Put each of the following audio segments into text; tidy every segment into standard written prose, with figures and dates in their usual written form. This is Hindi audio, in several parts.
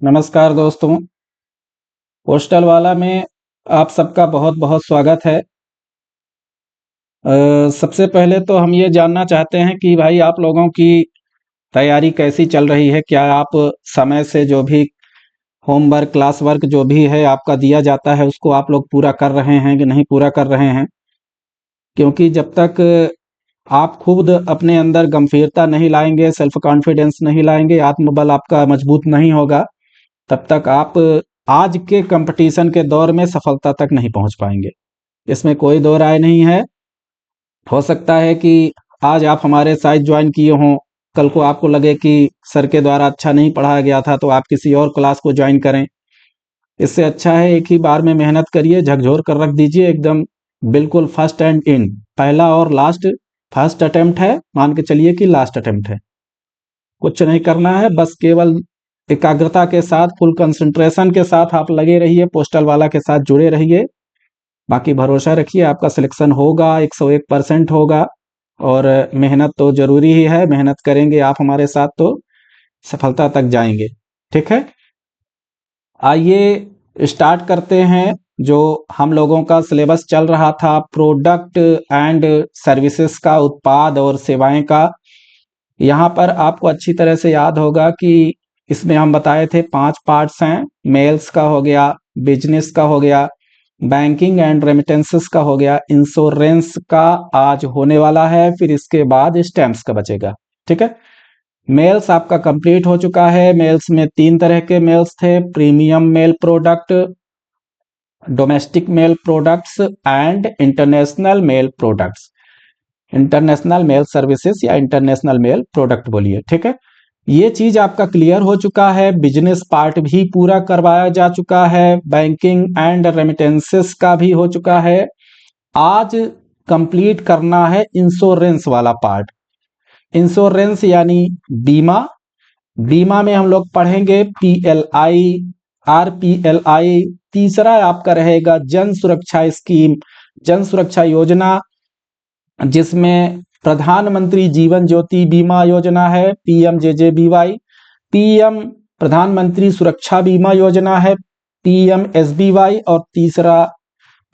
नमस्कार दोस्तों, पोस्टल वाला में आप सबका बहुत बहुत स्वागत है। सबसे पहले तो हम ये जानना चाहते हैं कि भाई आप लोगों की तैयारी कैसी चल रही है? क्या आप समय से जो भी होमवर्क, क्लास वर्क जो भी है आपका दिया जाता है उसको आप लोग पूरा कर रहे हैं कि नहीं पूरा कर रहे हैं? क्योंकि जब तक आप खुद अपने अंदर गंभीरता नहीं लाएंगे, सेल्फ कॉन्फिडेंस नहीं लाएंगे, आत्मबल आपका मजबूत नहीं होगा, तब तक आप आज के कंपटीशन के दौर में सफलता तक नहीं पहुंच पाएंगे। इसमें कोई दो राय नहीं है। हो सकता है कि आज आप हमारे साथ ज्वाइन किए हों, कल को आपको लगे कि सर के द्वारा अच्छा नहीं पढ़ाया गया था तो आप किसी और क्लास को ज्वाइन करें। इससे अच्छा है एक ही बार में मेहनत करिए, झकझोर कर रख दीजिए एकदम, बिल्कुल फर्स्ट एंड इन, पहला और लास्ट। फर्स्ट अटेम्प्ट है, मान के चलिए कि लास्ट अटेम्प्ट है। कुछ नहीं करना है, बस केवल एकाग्रता के साथ, फुल कंसंट्रेशन के साथ आप लगे रहिए, पोस्टल वाला के साथ जुड़े रहिए। बाकी भरोसा रखिए, आपका सिलेक्शन होगा, 101% होगा। और मेहनत तो जरूरी ही है, मेहनत करेंगे आप हमारे साथ तो सफलता तक जाएंगे। ठीक है, आइए स्टार्ट करते हैं। जो हम लोगों का सिलेबस चल रहा था प्रोडक्ट एंड सर्विसेज का, उत्पाद और सेवाएं का, यहाँ पर आपको अच्छी तरह से याद होगा कि इसमें हम बताए थे 5 पार्ट्स हैं। मेल्स का हो गया, बिजनेस का हो गया, बैंकिंग एंड रेमिटेंसेस का हो गया, इंश्योरेंस का आज होने वाला है, फिर इसके बाद स्टैम्प्स का बचेगा। ठीक है, मेल्स आपका कंप्लीट हो चुका है। मेल्स में 3 तरह के मेल्स थे: premium mail product, domestic mail products and international mail products. International mail services या इंटरनेशनल मेल प्रोडक्ट बोलिए। ठीक है, ये चीज आपका क्लियर हो चुका है। बिजनेस पार्ट भी पूरा करवाया जा चुका है, बैंकिंग एंड रेमिटेंसेस का भी हो चुका है। आज कंप्लीट करना है इंश्योरेंस वाला पार्ट। इंश्योरेंस यानी बीमा। बीमा में हम लोग पढ़ेंगे PLI, RPLI। तीसरा आपका रहेगा जन सुरक्षा स्कीम, जन सुरक्षा योजना, जिसमें प्रधानमंत्री जीवन ज्योति बीमा योजना है, PMJJBY। PM प्रधानमंत्री सुरक्षा बीमा योजना है, PMSBY। और तीसरा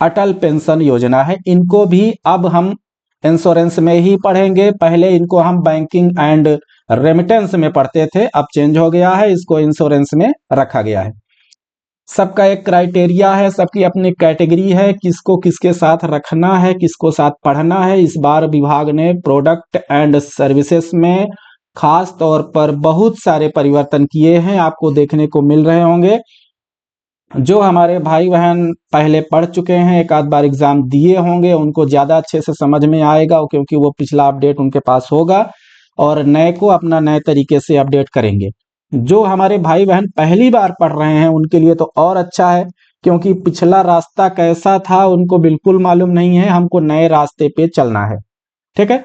अटल पेंशन योजना है। इनको भी अब हम इंश्योरेंस में ही पढ़ेंगे। पहले इनको हम बैंकिंग एंड रेमिटेंस में पढ़ते थे, अब चेंज हो गया है, इसको इंश्योरेंस में रखा गया है। सबका एक क्राइटेरिया है, सबकी अपनी कैटेगरी है, किसको किसके साथ रखना है, किसको साथ पढ़ना है। इस बार विभाग ने प्रोडक्ट एंड सर्विसेज में खास तौर पर बहुत सारे परिवर्तन किए हैं, आपको देखने को मिल रहे होंगे। जो हमारे भाई बहन पहले पढ़ चुके हैं, एक आध बार एग्जाम दिए होंगे, उनको ज्यादा अच्छे से समझ में आएगा, क्योंकि वो पिछला अपडेट उनके पास होगा और नए को अपना नए तरीके से अपडेट करेंगे। जो हमारे भाई बहन पहली बार पढ़ रहे हैं उनके लिए तो और अच्छा है, क्योंकि पिछला रास्ता कैसा था उनको बिल्कुल मालूम नहीं है। हमको नए रास्ते पे चलना है। ठीक है,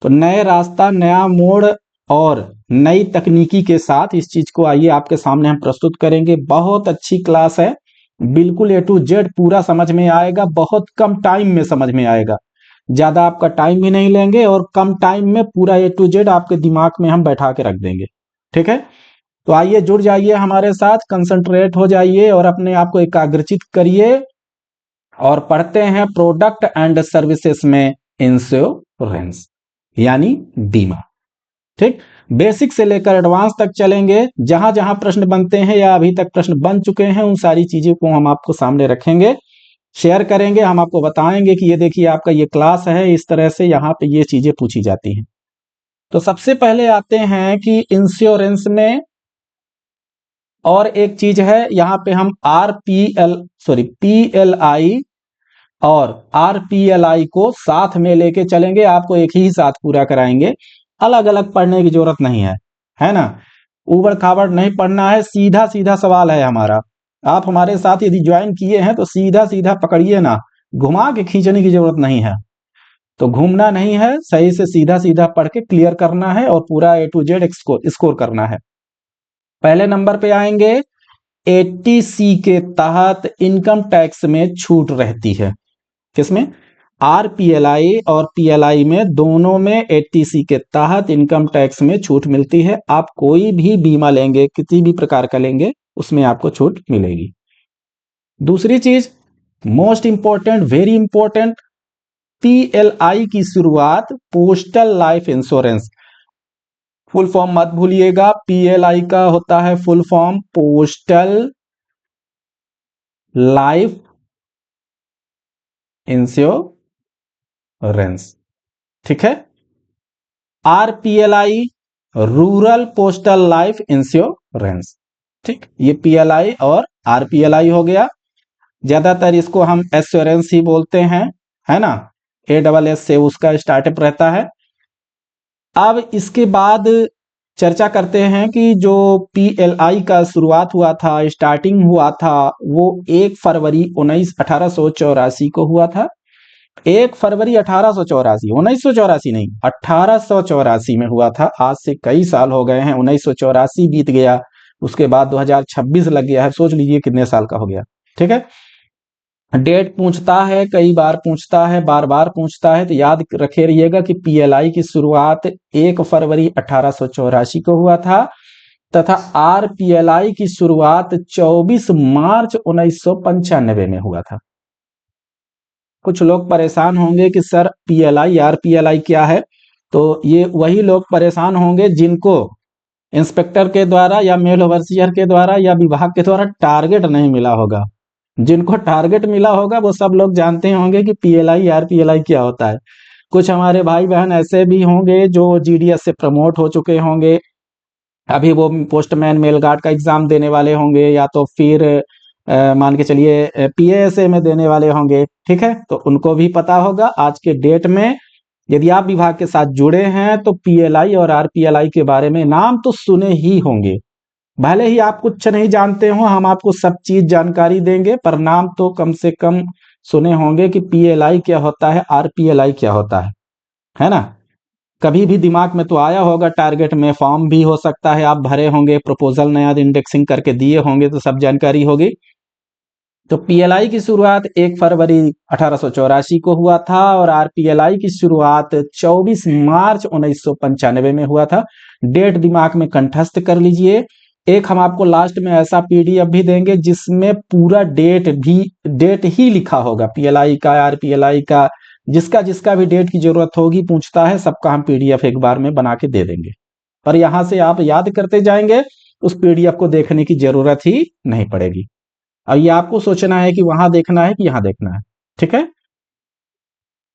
तो नए रास्ता, नया मोड़ और नई तकनीकी के साथ इस चीज को आइए आपके सामने हम प्रस्तुत करेंगे। बहुत अच्छी क्लास है, बिल्कुल A to Z पूरा समझ में आएगा, बहुत कम टाइम में समझ में आएगा। ज्यादा आपका टाइम भी नहीं लेंगे और कम टाइम में पूरा A to Z आपके दिमाग में हम बैठा के रख देंगे। ठीक है, तो आइए जुड़ जाइए हमारे साथ, कंसंट्रेट हो जाइए और अपने आप को एकाग्रचित करिए और पढ़ते हैं प्रोडक्ट एंड सर्विसेज में इंश्योरेंस यानी बीमा। ठीक, बेसिक से लेकर एडवांस तक चलेंगे। जहां जहां प्रश्न बनते हैं या अभी तक प्रश्न बन चुके हैं उन सारी चीजों को हम आपको सामने रखेंगे, शेयर करेंगे। हम आपको बताएंगे कि ये देखिए आपका ये क्लास है, इस तरह से यहाँ पे ये चीजें पूछी जाती हैं। तो सबसे पहले आते हैं कि इंश्योरेंस में और एक चीज है, यहाँ पे हम PLI और RPLI को साथ में लेके चलेंगे, आपको एक ही साथ पूरा कराएंगे, अलग अलग पढ़ने की जरूरत नहीं है ना। उबड़ खाबड़ नहीं पढ़ना है, सीधा सीधा सवाल है हमारा। आप हमारे साथ यदि ज्वाइन किए हैं तो सीधा सीधा पकड़िए ना, घुमा के खींचने की जरूरत नहीं है। तो घूमना नहीं है, सही से सीधा सीधा पढ़ के क्लियर करना है और पूरा A to Z स्कोर करना है। पहले नंबर पे आएंगे, 80C के तहत इनकम टैक्स में छूट रहती है। किसमें? RPLI और PLI में, दोनों में 80C के तहत इनकम टैक्स में छूट मिलती है। आप कोई भी बीमा लेंगे, किसी भी प्रकार का लेंगे, उसमें आपको छूट मिलेगी। दूसरी चीज most important, very important, PLI की शुरुआत postal life insurance, full form मत भूलिएगा, पीएलआई का होता है full form postal life insurance, ठीक है। RPLI rural postal life insurance, ठीक। ये पीएलआई और आरपीएलआई हो गया। ज्यादातर इसको हम एश्योरेंस ही बोलते हैं, है ना, ASS से उसका स्टार्टअप रहता है। अब इसके बाद चर्चा करते हैं कि जो पीएलआई का शुरुआत हुआ था, स्टार्टिंग हुआ था, वो 1 फरवरी 1884 को हुआ था। 1 फरवरी 1884, 1984 नहीं, 1884 में हुआ था। आज से कई साल हो गए हैं, 1984 बीत गया, उसके बाद 2026 लग गया है, सोच लीजिए कितने साल का हो गया, ठीक है। डेट पूछता है, कई बार पूछता है, बार बार पूछता है, तो याद रखे रहिएगा कि पीएलआई की शुरुआत 1 फरवरी 1884 को हुआ था तथा आरपीएलआई की शुरुआत 24 मार्च 1995 में हुआ था। कुछ लोग परेशान होंगे कि सर पीएलआई आरपीएलआई क्या है, तो ये वही लोग परेशान होंगे जिनको इंस्पेक्टर के द्वारा या मेल ओवरसियर के द्वारा या विभाग के द्वारा टारगेट नहीं मिला होगा। जिनको टारगेट मिला होगा वो सब लोग जानते होंगे कि पीएलआई आरपीएलआई क्या होता है। कुछ हमारे भाई बहन ऐसे भी होंगे जो जीडीएस से प्रमोट हो चुके होंगे, अभी वो पोस्टमैन मेल गार्ड का एग्जाम देने वाले होंगे, या तो फिर मान के चलिए पीएएसए में देने वाले होंगे, ठीक है। तो उनको भी पता होगा। आज के डेट में यदि आप विभाग के साथ जुड़े हैं तो पीएलआई और आरपीएलआई के बारे में नाम तो सुने ही होंगे, भले ही आप कुछ नहीं जानते हो, हम आपको सब चीज जानकारी देंगे, पर नाम तो कम से कम सुने होंगे कि पीएलआई क्या होता है, आरपीएलआई क्या होता है ना। कभी भी दिमाग में तो आया होगा, टारगेट में फॉर्म भी हो सकता है आप भरे होंगे, प्रपोजल नया इंडेक्सिंग करके दिए होंगे, तो सब जानकारी होगी। तो पीएलआई की शुरुआत 1 फरवरी 1884 को हुआ था और आरपीएलआई की शुरुआत 24 मार्च 1995 में हुआ था। डेट दिमाग में कंठस्थ कर लीजिए। एक हम आपको लास्ट में ऐसा पीडीएफ भी देंगे जिसमें पूरा डेट ही लिखा होगा, पीएलआई का, आरपीएलआई का, जिसका जिसका भी डेट की जरूरत होगी पूछता है, सबका हम पीडीएफ एक बार में बना के दे देंगे। पर यहां से आप याद करते जाएंगे, उस पीडीएफ को देखने की जरूरत ही नहीं पड़ेगी। अब ये आपको सोचना है कि वहां देखना है कि यहां देखना है, ठीक है।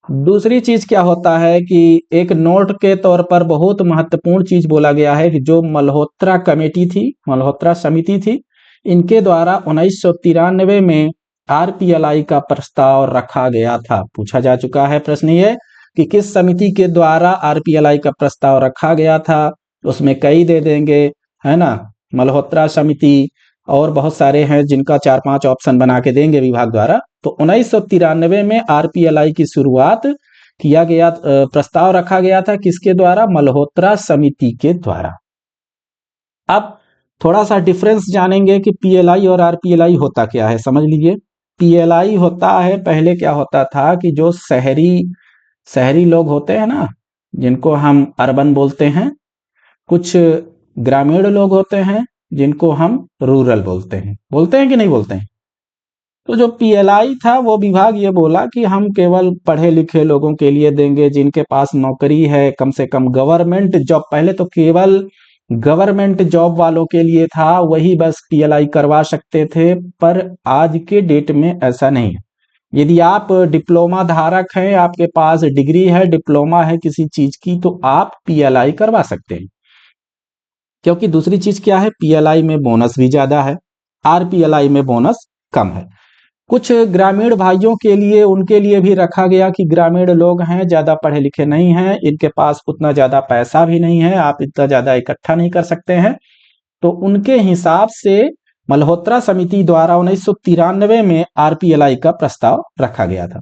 दूसरी चीज क्या होता है कि एक नोट के तौर पर बहुत महत्वपूर्ण चीज बोला गया है कि जो मल्होत्रा कमेटी थी, मल्होत्रा समिति थी, इनके द्वारा 1993 में आरपीएलआई का प्रस्ताव रखा गया था। पूछा जा चुका है प्रश्न ये कि किस समिति के द्वारा आरपीएलआई का प्रस्ताव रखा गया था, उसमें कई दे देंगे, है ना, मल्होत्रा समिति और बहुत सारे हैं जिनका 4-5 ऑप्शन बना के देंगे विभाग द्वारा। तो 1993 में आरपीएलआई की शुरुआत किया गया, प्रस्ताव रखा गया था किसके द्वारा, मल्होत्रा समिति के द्वारा। अब थोड़ा सा डिफरेंस जानेंगे कि पीएलआई और आरपीएलआई होता क्या है, समझ लीजिए। पीएलआई होता है, पहले क्या होता था कि जो शहरी लोग होते हैं ना, जिनको हम अर्बन बोलते हैं, कुछ ग्रामीण लोग होते हैं जिनको हम रूरल बोलते हैं कि नहीं बोलते हैं। तो जो पीएलआई था वो विभाग ये बोला कि हम केवल पढ़े लिखे लोगों के लिए देंगे, जिनके पास नौकरी है, कम से कम गवर्नमेंट जॉब, पहले तो केवल गवर्नमेंट जॉब वालों के लिए था, वही बस पीएलआई करवा सकते थे। पर आज के डेट में ऐसा नहीं है। यदि आप डिप्लोमा धारक हैं, आपके पास डिग्री है, डिप्लोमा है किसी चीज की, तो आप पीएलआई करवा सकते हैं। क्योंकि दूसरी चीज क्या है, पीएलआई में बोनस भी ज्यादा है, आरपीएलआई में बोनस कम है। कुछ ग्रामीण भाइयों के लिए, उनके लिए भी रखा गया कि ग्रामीण लोग हैं, ज्यादा पढ़े लिखे नहीं हैं, इनके पास उतना ज्यादा पैसा भी नहीं है, आप इतना ज्यादा इकट्ठा नहीं कर सकते हैं, तो उनके हिसाब से मल्होत्रा समिति द्वारा 1993 में आरपीएलआई का प्रस्ताव रखा गया था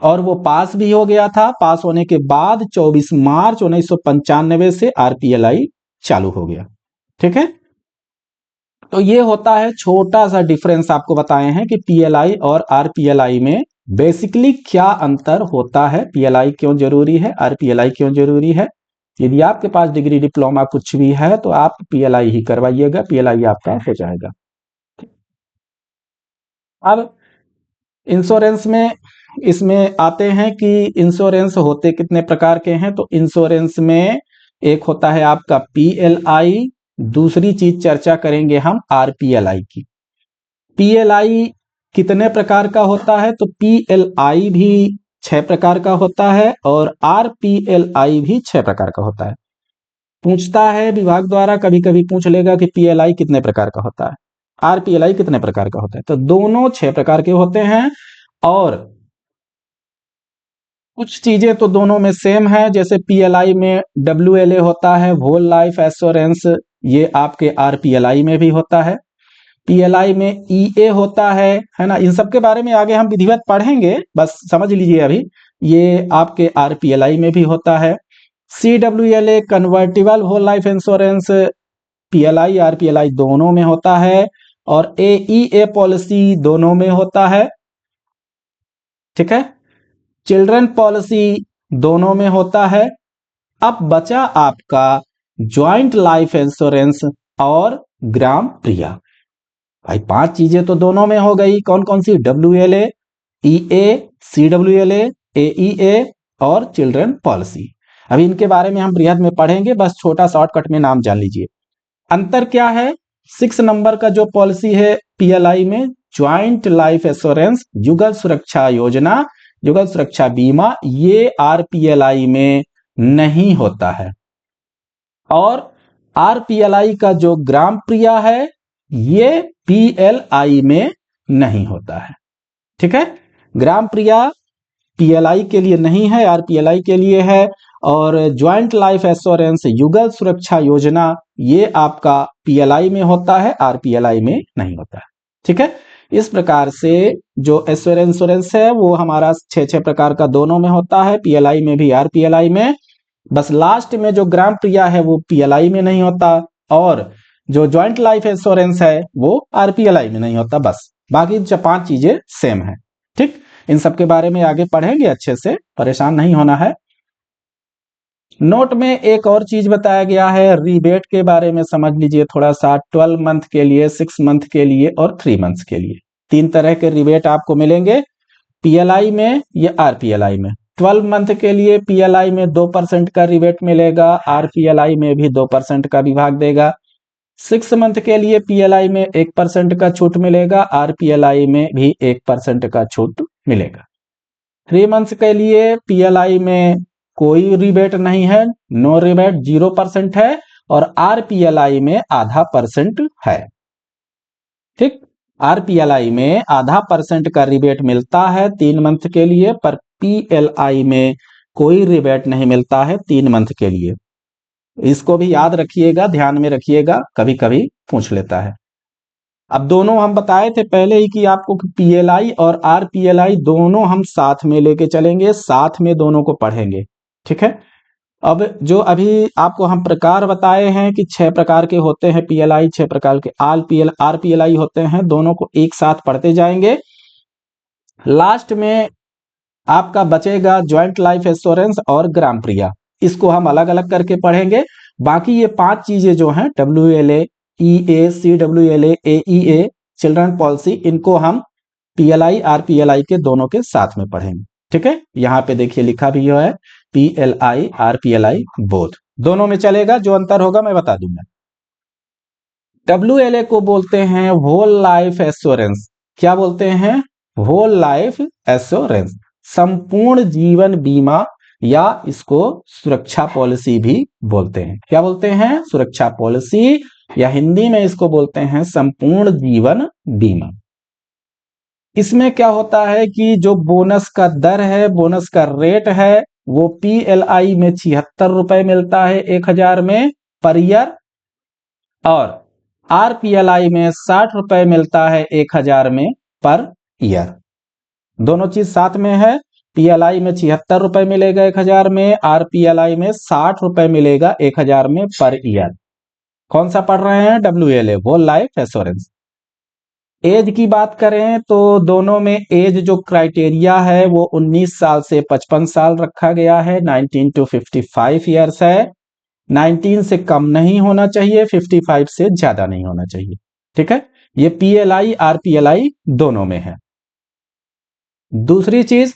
और वो पास भी हो गया था। पास होने के बाद 24 मार्च 1995 से आरपीएलआई चालू हो गया, ठीक है। तो ये होता है, छोटा सा डिफरेंस आपको बताए हैं कि पीएलआई और आरपीएलआई में बेसिकली क्या अंतर होता है, पीएलआई क्यों जरूरी है, आरपीएलआई क्यों जरूरी है। यदि आपके पास डिग्री डिप्लोमा कुछ भी है तो आप पीएलआई ही करवाइएगा, पीएलआई आपका हो जाएगा। अब इंश्योरेंस में इसमें आते हैं कि इंश्योरेंस होते कितने प्रकार के हैं। तो इंश्योरेंस में एक होता है आपका पीएलआई, दूसरी चीज चर्चा करेंगे हम आरपीएलआई की। पीएलआई कितने प्रकार का होता है, तो पीएलआई भी 6 प्रकार का होता है और आरपीएलआई भी 6 प्रकार का होता है। पूछता है विभाग द्वारा, कभी कभी पूछ लेगा कि पीएलआई कितने प्रकार का होता है, आरपीएलआई कितने प्रकार का होता है। तो दोनों 6 प्रकार के होते हैं और कुछ चीजें तो दोनों में सेम है। जैसे पीएलआई में डब्ल्यूएलए होता है, होल लाइफ एश्योरेंस, ये आपके आरपीएलआई में भी होता है। पीएलआई में ईए होता है ना। इन सब के बारे में आगे हम विधिवत पढ़ेंगे, बस समझ लीजिए अभी। ये आपके आरपीएलआई में भी होता है। CWLA convertible whole life insurance PLI RPLI दोनों में होता है और एईए पॉलिसी दोनों में होता है। ठीक है, चिल्ड्रन पॉलिसी दोनों में होता है। अब बचा आपका ज्वाइंट लाइफ इंश्योरेंस और ग्राम प्रिया। भाई 5 चीजें तो दोनों में हो गई, कौन कौन सी, डब्ल्यूएलए, ईए, सीडब्ल्यूएलए, एईए और चिल्ड्रन पॉलिसी। अभी इनके बारे में हम बृहद में पढ़ेंगे, बस छोटा शॉर्टकट में नाम जान लीजिए। अंतर क्या है, 6 नंबर का जो पॉलिसी है पीएलआई में, ज्वाइंट लाइफ इंश्योरेंस युगल सुरक्षा योजना, युगल सुरक्षा बीमा, ये आरपीएलआई में नहीं होता है। और आरपीएलआई का जो ग्राम प्रिया है ये पीएलआई में नहीं होता है। ठीक है, ग्राम प्रिया पीएलआई के लिए नहीं है, आरपीएलआई के लिए है। और ज्वाइंट लाइफ इंश्योरेंस युगल सुरक्षा योजना ये आपका पीएलआई में होता है, आरपीएलआई में नहीं होता है। ठीक है, इस प्रकार से जो इंश्योरेंस है वो हमारा 6 प्रकार का दोनों में होता है, पीएलआई में भी आरपीएलआई में। बस लास्ट में जो ग्राम प्रिया है वो पीएलआई में नहीं होता और जो ज्वाइंट लाइफ इंश्योरेंस है वो आरपीएलआई में नहीं होता। बस बाकी 5 चीजें सेम है। ठीक, इन सब के बारे में आगे पढ़ेंगे, अच्छे से परेशान नहीं होना है। नोट में एक और चीज बताया गया है, रिबेट के बारे में समझ लीजिए थोड़ा सा। 12 मंथ के लिए, 6 मंथ के लिए और 3 मंथ्स के लिए 3 तरह के रिबेट आपको मिलेंगे, पीएलआई में या आरपीएलआई में। 12 मंथ के लिए पीएलआई में 2% का रिबेट मिलेगा, आरपीएलआई में भी 2% का विभाग देगा। 6 मंथ के लिए पीएलआई में 1% का छूट मिलेगा, आरपीएलआई में भी 1% का छूट मिलेगा। 3 मंथ्स के लिए पीएलआई में कोई रिबेट नहीं है, नो रिबेट, 0% है और आरपीएलआई में ½ % है। ठीक, आरपीएलआई में ½ % का रिबेट मिलता है 3 मंथ के लिए, पर पीएलआई में कोई रिबेट नहीं मिलता है 3 मंथ के लिए। इसको भी याद रखिएगा, ध्यान में रखिएगा, कभी कभी पूछ लेता है। अब दोनों हम बताए थे पहले ही कि आपको पीएलआई और आरपीएलआई दोनों हम साथ में लेके चलेंगे, साथ में दोनों को पढ़ेंगे। ठीक है, अब जो अभी आपको हम प्रकार बताए हैं कि 6 प्रकार के होते हैं पीएलआई, 6 प्रकार के आरपीएलआई होते हैं, दोनों को एक साथ पढ़ते जाएंगे। लास्ट में आपका बचेगा ज्वाइंट लाइफ इंश्योरेंस और ग्राम प्रिया, इसको हम अलग अलग करके पढ़ेंगे। बाकी ये 5 चीजें जो हैं, डब्ल्यूएलए, ईए, सीडब्ल्यूएलए, एईए, चिल्ड्रन पॉलिसी, इनको हम पीएलआई आरपीएलआई के दोनों के साथ में पढ़ेंगे। ठीक है, यहाँ पे देखिए लिखा भी है पीएलआई आरपीएलआई बोथ, दोनों में चलेगा, जो अंतर होगा मैं बता दूंगा। डब्ल्यूएलए को बोलते हैं होल लाइफ एश्योरेंस। क्या बोलते हैं, होल लाइफ एश्योरेंस, संपूर्ण जीवन बीमा, या इसको सुरक्षा पॉलिसी भी बोलते हैं। क्या बोलते हैं, सुरक्षा पॉलिसी, या हिंदी में इसको बोलते हैं संपूर्ण जीवन बीमा। इसमें क्या होता है कि जो बोनस का दर है, बोनस का रेट है, वो पीएलआई में 76 रुपए मिलता है 1000 में पर ईयर, और आरपीएलआई में 60 रुपए मिलता है 1000 में पर ईयर। दोनों चीज साथ में है, पीएलआई में 76 रुपए मिलेगा 1000 में, आरपीएलआई में 60 रुपए मिलेगा 1000 में पर ईयर। कौन सा पढ़ रहे हैं, डब्ल्यूएलए, होल लाइफ एश्योरेंस। एज की बात करें तो दोनों में एज जो क्राइटेरिया है वो 19 साल से 55 साल रखा गया है, 19 to 55 ईयर्स है। 19 से कम नहीं होना चाहिए, 55 से ज्यादा नहीं होना चाहिए। ठीक है, ये पीएलआई आरपीएलआई दोनों में है। दूसरी चीज,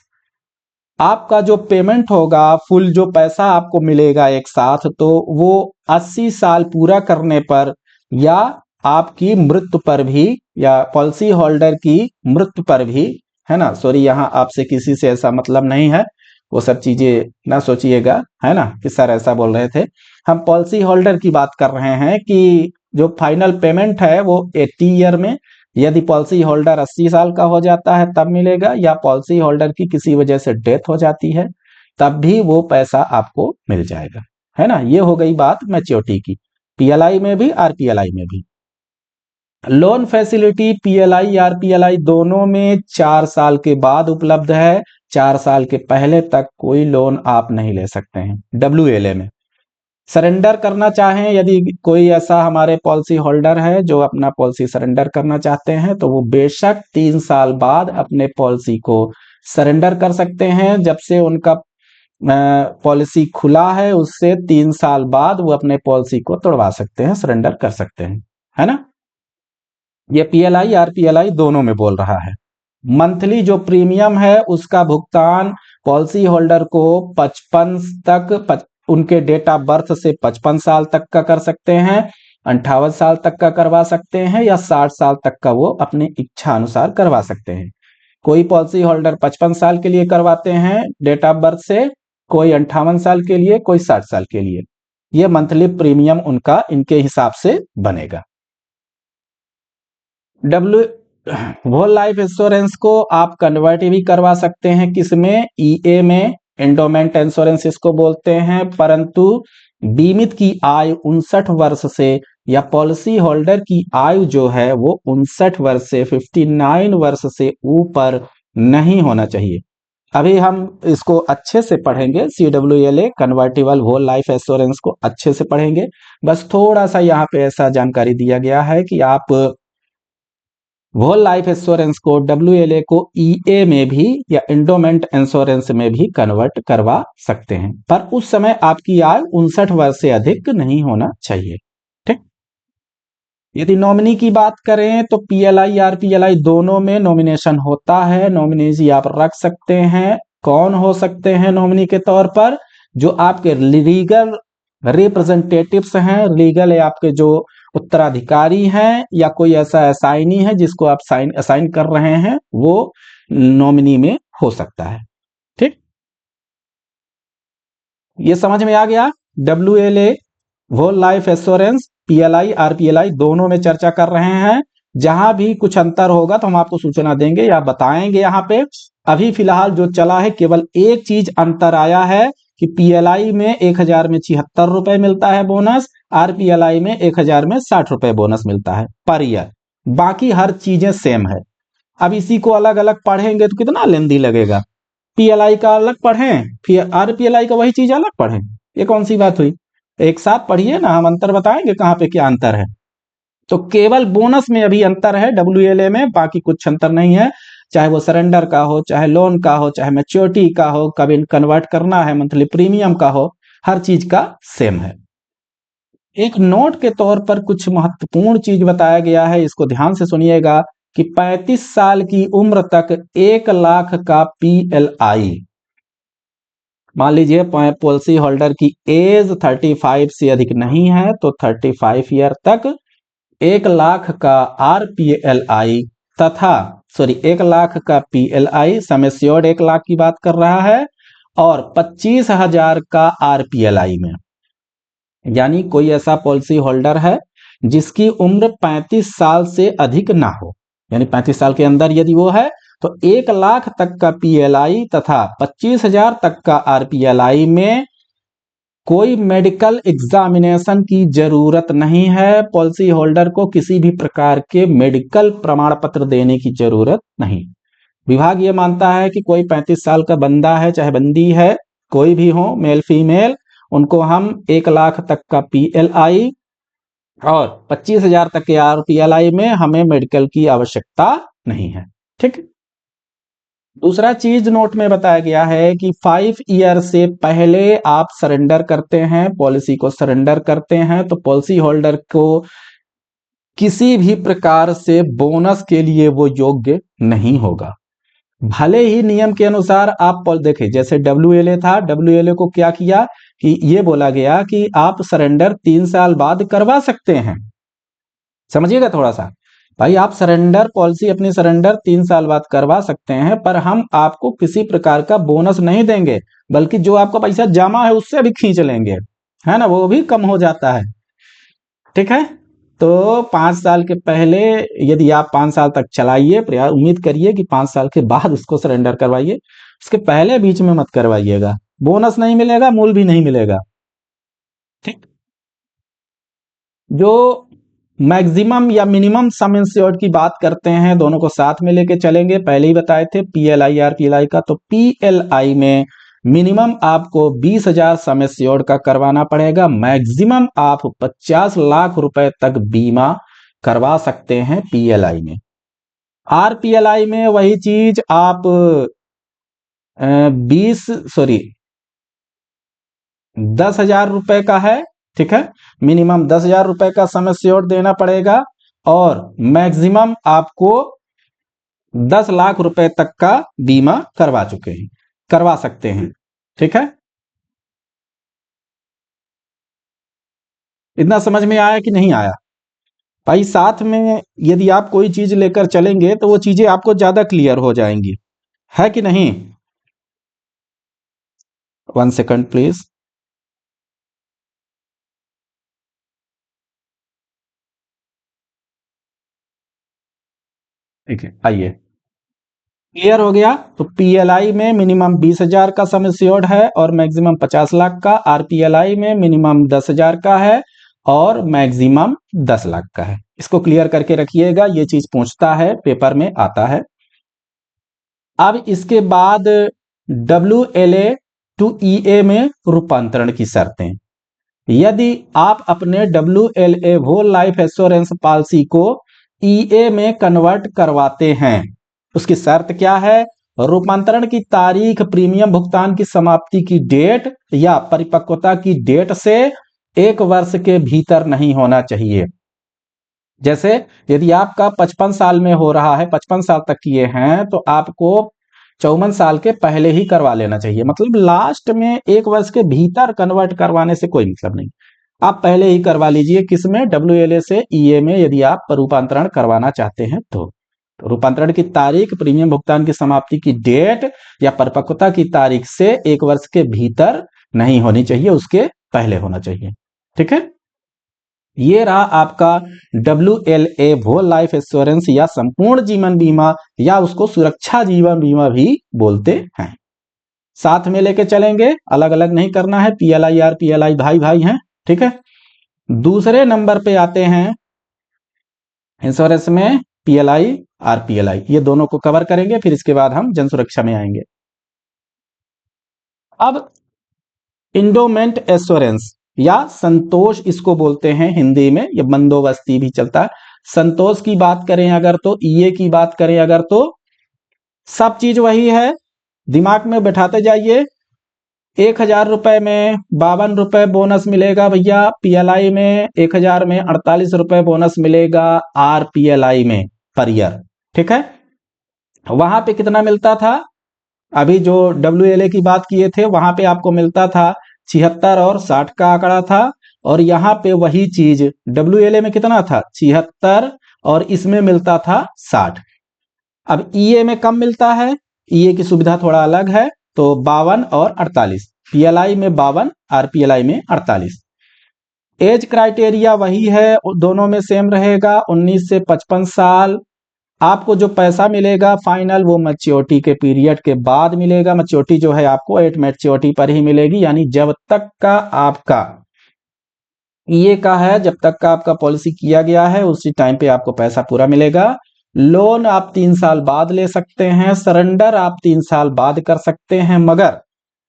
आपका जो पेमेंट होगा, फुल जो पैसा आपको मिलेगा एक साथ, तो वो 80 साल पूरा करने पर या आपकी मृत्यु पर भी, या पॉलिसी होल्डर की मृत्यु पर भी, है ना, सॉरी यहाँ आपसे किसी से ऐसा मतलब नहीं है, वो सब चीजें ना सोचिएगा, है ना, कि सर ऐसा बोल रहे थे। हम पॉलिसी होल्डर की बात कर रहे हैं कि जो फाइनल पेमेंट है वो 80 ईयर में, यदि पॉलिसी होल्डर 80 साल का हो जाता है तब मिलेगा, या पॉलिसी होल्डर की किसी वजह से डेथ हो जाती है तब भी वो पैसा आपको मिल जाएगा, है ना। ये हो गई बात मैच्योरिटी की, पीएलआई में भी आरपीएलआई में भी। लोन फैसिलिटी पीएलआई आरपीएलआई दोनों में 4 साल के बाद उपलब्ध है। 4 साल के पहले तक कोई लोन आप नहीं ले सकते हैं डब्ल्यूएलए में। सरेंडर करना चाहें, यदि कोई ऐसा हमारे पॉलिसी होल्डर है जो अपना पॉलिसी सरेंडर करना चाहते हैं, तो वो बेशक 3 साल बाद अपने पॉलिसी को सरेंडर कर सकते हैं। जब से उनका पॉलिसी खुला है उससे 3 साल बाद वो अपने पॉलिसी को तोड़वा सकते हैं, सरेंडर कर सकते हैं, है ना। ये पीएलआई आरपीएलआई दोनों में बोल रहा है। मंथली जो प्रीमियम है उसका भुगतान पॉलिसी होल्डर को 55 तक, उनके डेट ऑफ बर्थ से 55 साल तक का कर सकते हैं, 58 साल तक का करवा सकते हैं, या 60 साल तक का वो अपनी इच्छा अनुसार करवा सकते हैं। कोई पॉलिसी होल्डर 55 साल के लिए करवाते हैं डेट ऑफ बर्थ से, कोई 58 साल के लिए, कोई 60 साल के लिए। ये मंथली प्रीमियम उनका इनके हिसाब से बनेगा। डब्ल्यू होल लाइफ इंश्योरेंस को आप कन्वर्ट भी करवा सकते हैं, किसमें, ईए में, एंडोमेंट इंश्योरेंस इसको बोलते हैं। परंतु बीमित की आयु 59 वर्ष से, या पॉलिसी होल्डर की आयु जो है वो 59 वर्ष से 59 वर्ष से ऊपर नहीं होना चाहिए। अभी हम इसको अच्छे से पढ़ेंगे, सीडब्ल्यूएलए कन्वर्टिबल होल लाइफ इंश्योरेंस को अच्छे से पढ़ेंगे। बस थोड़ा सा यहाँ पे ऐसा जानकारी दिया गया है कि आप होल लाइफ इंश्योरेंस को, डब्ल्यूएलए को ईए में भी या एंडोमेंट इंश्योरेंस में भी कन्वर्ट करवा सकते हैं, पर उस समय आपकी आयु 59 वर्ष से अधिक नहीं होना चाहिए। ठीक। यदि नॉमिनी की बात करें तो पीएलआई आरपीएलआई दोनों में नॉमिनेशन होता है, नॉमिनी आप रख सकते हैं। कौन हो सकते हैं नॉमिनी के तौर पर, जो आपके लीगल रिप्रेजेंटेटिव्स हैं, लीगल है आपके जो उत्तराधिकारी हैं, या कोई ऐसा असाइनी है जिसको आप असाइन कर रहे हैं, वो नॉमिनी में हो सकता है। ठीक, ये समझ में आ गया। WLA whole life insurance, PLI RPLI दोनों में चर्चा कर रहे हैं। जहां भी कुछ अंतर होगा तो हम आपको सूचना देंगे या बताएंगे। यहाँ पे अभी फिलहाल जो चला है, केवल एक चीज अंतर आया है कि पीएलआई में 1000 में 76 रुपए मिलता है बोनस, आरपीएलआई में 1000 में 60 रुपए बोनस मिलता है पर ईयर। बाकी हर चीजें सेम है। अब इसी को अलग अलग पढ़ेंगे तो कितना लेंदी लगेगा। पीएलआई का अलग पढ़ें, फिर आरपीएलआई का वही चीज अलग पढ़ें, ये कौन सी बात हुई। एक साथ पढ़िए ना, हम अंतर बताएंगे कहाँ पे क्या अंतर है। तो केवल बोनस में अभी अंतर है डब्ल्यूएलए में, बाकी कुछ अंतर नहीं है। चाहे वो सरेंडर का हो, चाहे लोन का हो, चाहे मैच्योरिटी का हो, कभी कन्वर्ट करना है मंथली प्रीमियम का हो, हर चीज का सेम है। एक नोट के तौर पर कुछ महत्वपूर्ण चीज बताया गया है, इसको ध्यान से सुनिएगा कि 35 साल की उम्र तक 1 लाख का पीएलआई, मान लीजिए पॉलिसी होल्डर की एज 35 से अधिक नहीं है तो 35 ईयर तक 1 लाख का आरपीएलआई तथा 1 लाख का पीएलआई, सम एश्योर्ड 1 लाख की बात कर रहा है, और 25,000 का आरपीएलआई में। यानी कोई ऐसा पॉलिसी होल्डर है जिसकी उम्र 35 साल से अधिक ना हो, यानी 35 साल के अंदर यदि वो है, तो 1 लाख तक का पीएलआई तथा 25,000 तक का आरपीएलआई में कोई मेडिकल एग्जामिनेशन की जरूरत नहीं है। पॉलिसी होल्डर को किसी भी प्रकार के मेडिकल प्रमाण पत्र देने की जरूरत नहीं। विभाग ये मानता है कि कोई 35 साल का बंदा है, चाहे बंदी है, कोई भी हो, मेल फीमेल, उनको हम 1 लाख तक का पीएलआई और 25,000 तक के आरपीएलआई में हमें मेडिकल की आवश्यकता नहीं है। ठीक। दूसरा चीज नोट में बताया गया है कि 5 ईयर से पहले आप सरेंडर करते हैं, पॉलिसी को सरेंडर करते हैं, तो पॉलिसी होल्डर को किसी भी प्रकार से बोनस के लिए वो योग्य नहीं होगा। भले ही नियम के अनुसार आप देखें, जैसे WLA था, WLA को क्या किया कि ये बोला गया कि आप सरेंडर 3 साल बाद करवा सकते हैं। समझिएगा थोड़ा सा भाई, आप सरेंडर पॉलिसी अपनी सरेंडर 3 साल बाद करवा सकते हैं, पर हम आपको किसी प्रकार का बोनस नहीं देंगे, बल्कि जो आपका पैसा जमा है उससे भी खींच लेंगे, है ना, वो भी कम हो जाता है। ठीक है, तो 5 साल के पहले यदि आप 5 साल तक चलाइए, प्रयास उम्मीद करिए कि 5 साल के बाद उसको सरेंडर करवाइए, उसके पहले बीच में मत करवाइएगा, बोनस नहीं मिलेगा, मूल भी नहीं मिलेगा। ठीक, जो मैक्सिमम या मिनिमम सम इंश्योर्ड की बात करते हैं, दोनों को साथ में लेके चलेंगे। पहले ही बताए थे PLI RPLI का, तो PLI में मिनिमम आपको 20,000 सम इंश्योर्ड का करवाना पड़ेगा, मैक्सिमम आप 50 लाख रुपए तक बीमा करवा सकते हैं PLI में। RPLI में वही चीज आप 10,000 रुपए का है। ठीक है, मिनिमम 10,000 रुपए का सम एश्योर्ड देना पड़ेगा और मैक्सिमम आपको 10 लाख रुपए तक का बीमा करवा सकते हैं। ठीक है, इतना समझ में आया कि नहीं आया भाई? साथ में यदि आप कोई चीज लेकर चलेंगे तो वो चीजें आपको ज्यादा क्लियर हो जाएंगी, है कि नहीं? 1 सेकंड प्लीज। ठीक है, आइए, क्लियर हो गया। तो PLI में मिनिमम 20,000 का सम एश्योर्ड है और मैक्सिमम 50 लाख का। RPLI में मिनिमम 10,000 का है और मैक्सिमम 10 लाख का है। इसको क्लियर करके रखिएगा, ये चीज पूछता है, पेपर में आता है। अब इसके बाद WLA टू EA में रूपांतरण की शर्तें। यदि आप अपने WLA whole life assurance policy को EA में कन्वर्ट करवाते हैं, उसकी शर्त क्या है? रूपांतरण की तारीख प्रीमियम भुगतान की समाप्ति की डेट या परिपक्वता की डेट से 1 वर्ष के भीतर नहीं होना चाहिए। जैसे यदि आपका 55 साल में हो रहा है, 55 साल तक किए हैं, तो आपको 54 साल के पहले ही करवा लेना चाहिए। मतलब लास्ट में 1 वर्ष के भीतर कन्वर्ट करवाने से कोई मतलब नहीं, आप पहले ही करवा लीजिए। किसमें? WLA से EA में यदि आप रूपांतरण करवाना चाहते हैं तो रूपांतरण की तारीख प्रीमियम भुगतान की समाप्ति की डेट या परिपक्वता की तारीख से 1 वर्ष के भीतर नहीं होनी चाहिए, उसके पहले होना चाहिए। ठीक है, ये रहा आपका WLA होल लाइफ एश्योरेंस या संपूर्ण जीवन बीमा, या उसको सुरक्षा जीवन बीमा भी बोलते हैं। साथ में लेके चलेंगे, अलग अलग नहीं करना है। PLI RPLI भाई भाई हैं। ठीक है, दूसरे नंबर पे आते हैं इंश्योरेंस में PLI RPLI, ये दोनों को कवर करेंगे, फिर इसके बाद हम जन सुरक्षा में आएंगे। अब इंडोमेंट एश्योरेंस या संतोष इसको बोलते हैं हिंदी में, या बंदोबस्ती भी चलता है। संतोष की बात करें अगर तो, EA की बात करें अगर तो, सब चीज वही है, दिमाग में बैठाते जाइए। 1,000 रुपए में 52 रुपए बोनस मिलेगा भैया PLI में, 1,000 में 48 रुपए बोनस मिलेगा RPLI में पर ईयर। ठीक है, वहां पे कितना मिलता था? अभी जो WLA की बात किए थे वहां पे आपको मिलता था 76 और 60 का आंकड़ा था, और यहाँ पे वही चीज WLA में कितना था? 76, और इसमें मिलता था 60। अब EA में कम मिलता है, EA की सुविधा थोड़ा अलग है, तो 52 और 48, PLI में 52, RPLI में 48। एज क्राइटेरिया वही है, दोनों में सेम रहेगा, 19 से 55 साल। आपको जो पैसा मिलेगा फाइनल, वो मैच्योरिटी के पीरियड के बाद मिलेगा। मैच्योरिटी जो है आपको एट मैच्योरिटी पर ही मिलेगी, यानी जब तक का आपका EA का है, जब तक का आपका पॉलिसी किया गया है, उसी टाइम पे आपको पैसा पूरा मिलेगा। लोन आप 3 साल बाद ले सकते हैं, सरेंडर आप 3 साल बाद कर सकते हैं, मगर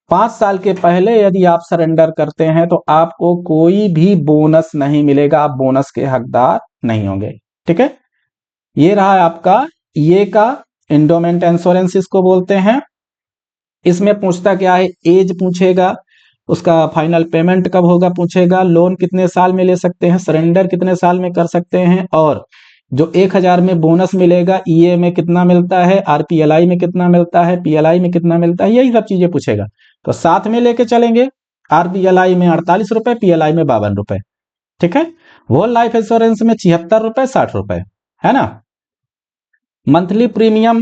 5 साल के पहले यदि आप सरेंडर करते हैं तो आपको कोई भी बोनस नहीं मिलेगा, आप बोनस के हकदार नहीं होंगे। ठीक है, ये रहा आपका EA का इंडोमेंट इंश्योरेंस इसको बोलते हैं। इसमें पूछता क्या है? एज पूछेगा, उसका फाइनल पेमेंट कब होगा पूछेगा, लोन कितने साल में ले सकते हैं, सरेंडर कितने साल में कर सकते हैं, और जो 1000 में बोनस मिलेगा ईए में कितना मिलता है, आरपीएलआई में कितना मिलता है, पीएलआई में कितना मिलता है, यही सब चीजें पूछेगा। तो साथ में लेके चलेंगे। आरपीएलआई में 48 रुपए, पीएलआई में 52 रुपए। ठीक है। होल लाइफ इंश्योरेंस में 76 रुपए, 60 रुपए, है ना। मंथली प्रीमियम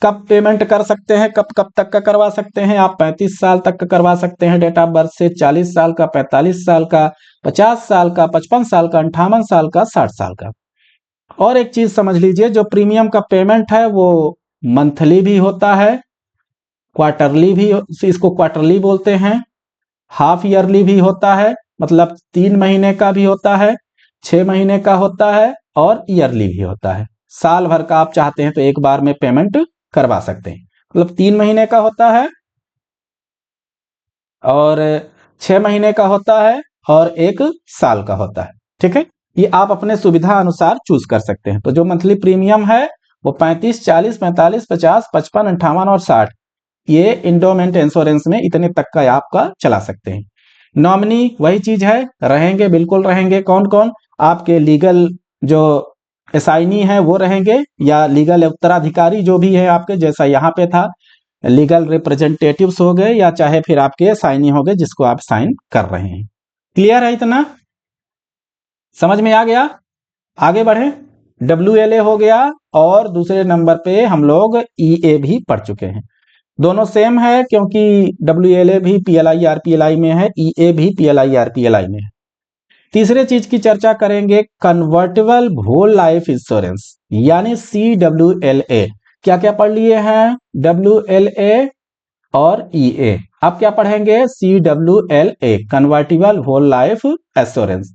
कब पेमेंट कर सकते हैं, कब कब तक का करवा सकते हैं आप, 35 साल तक का करवा सकते हैं डेट ऑफ बर्थ से, 40 साल का, 45 साल का, 50 साल का, 55 साल का, 58 साल का, 60 साल का। और एक चीज समझ लीजिए, जो प्रीमियम का पेमेंट है वो मंथली भी होता है, क्वार्टरली भी, इसको क्वार्टरली बोलते हैं, हाफ ईयरली भी होता है, मतलब 3 महीने का भी होता है, 6 महीने का होता है, और ईयरली भी होता है। साल भर का आप चाहते हैं तो एक बार में पेमेंट करवा सकते हैं, मतलब 3 महीने का होता है, और 6 महीने का होता है, और 1 साल का होता है। ठीक है। ये आप अपने सुविधा अनुसार चूज कर सकते हैं। तो जो मंथली प्रीमियम है वो 35, 40, 45, 50, 55, 58 और 60, ये इंडोमेंट इंश्योरेंस में इतने तक का आपका चला सकते हैं। नॉमिनी वही चीज है, रहेंगे, बिल्कुल रहेंगे। कौन कौन, आपके लीगल जो असाइनी है वो रहेंगे, या लीगल उत्तराधिकारी जो भी है आपके, जैसा यहाँ पे था लीगल रिप्रेजेंटेटिव्स हो गए, या चाहे फिर आपके असाइनी हो गए जिसको आप साइन कर रहे हैं। क्लियर है इतना, समझ में आ गया। आगे बढ़े। WLA हो गया, और दूसरे नंबर पे हम लोग EA भी पढ़ चुके हैं। दोनों सेम है, क्योंकि WLA भी PLI RPLI में है, EA भी PLI RPLI में है। तीसरे चीज की चर्चा करेंगे, कन्वर्टेबल होल लाइफ इंश्योरेंस, यानी CWLA। क्या क्या पढ़ लिए हैं, WLA और EA। अब क्या पढ़ेंगे, CWLA, convertible whole life assurance.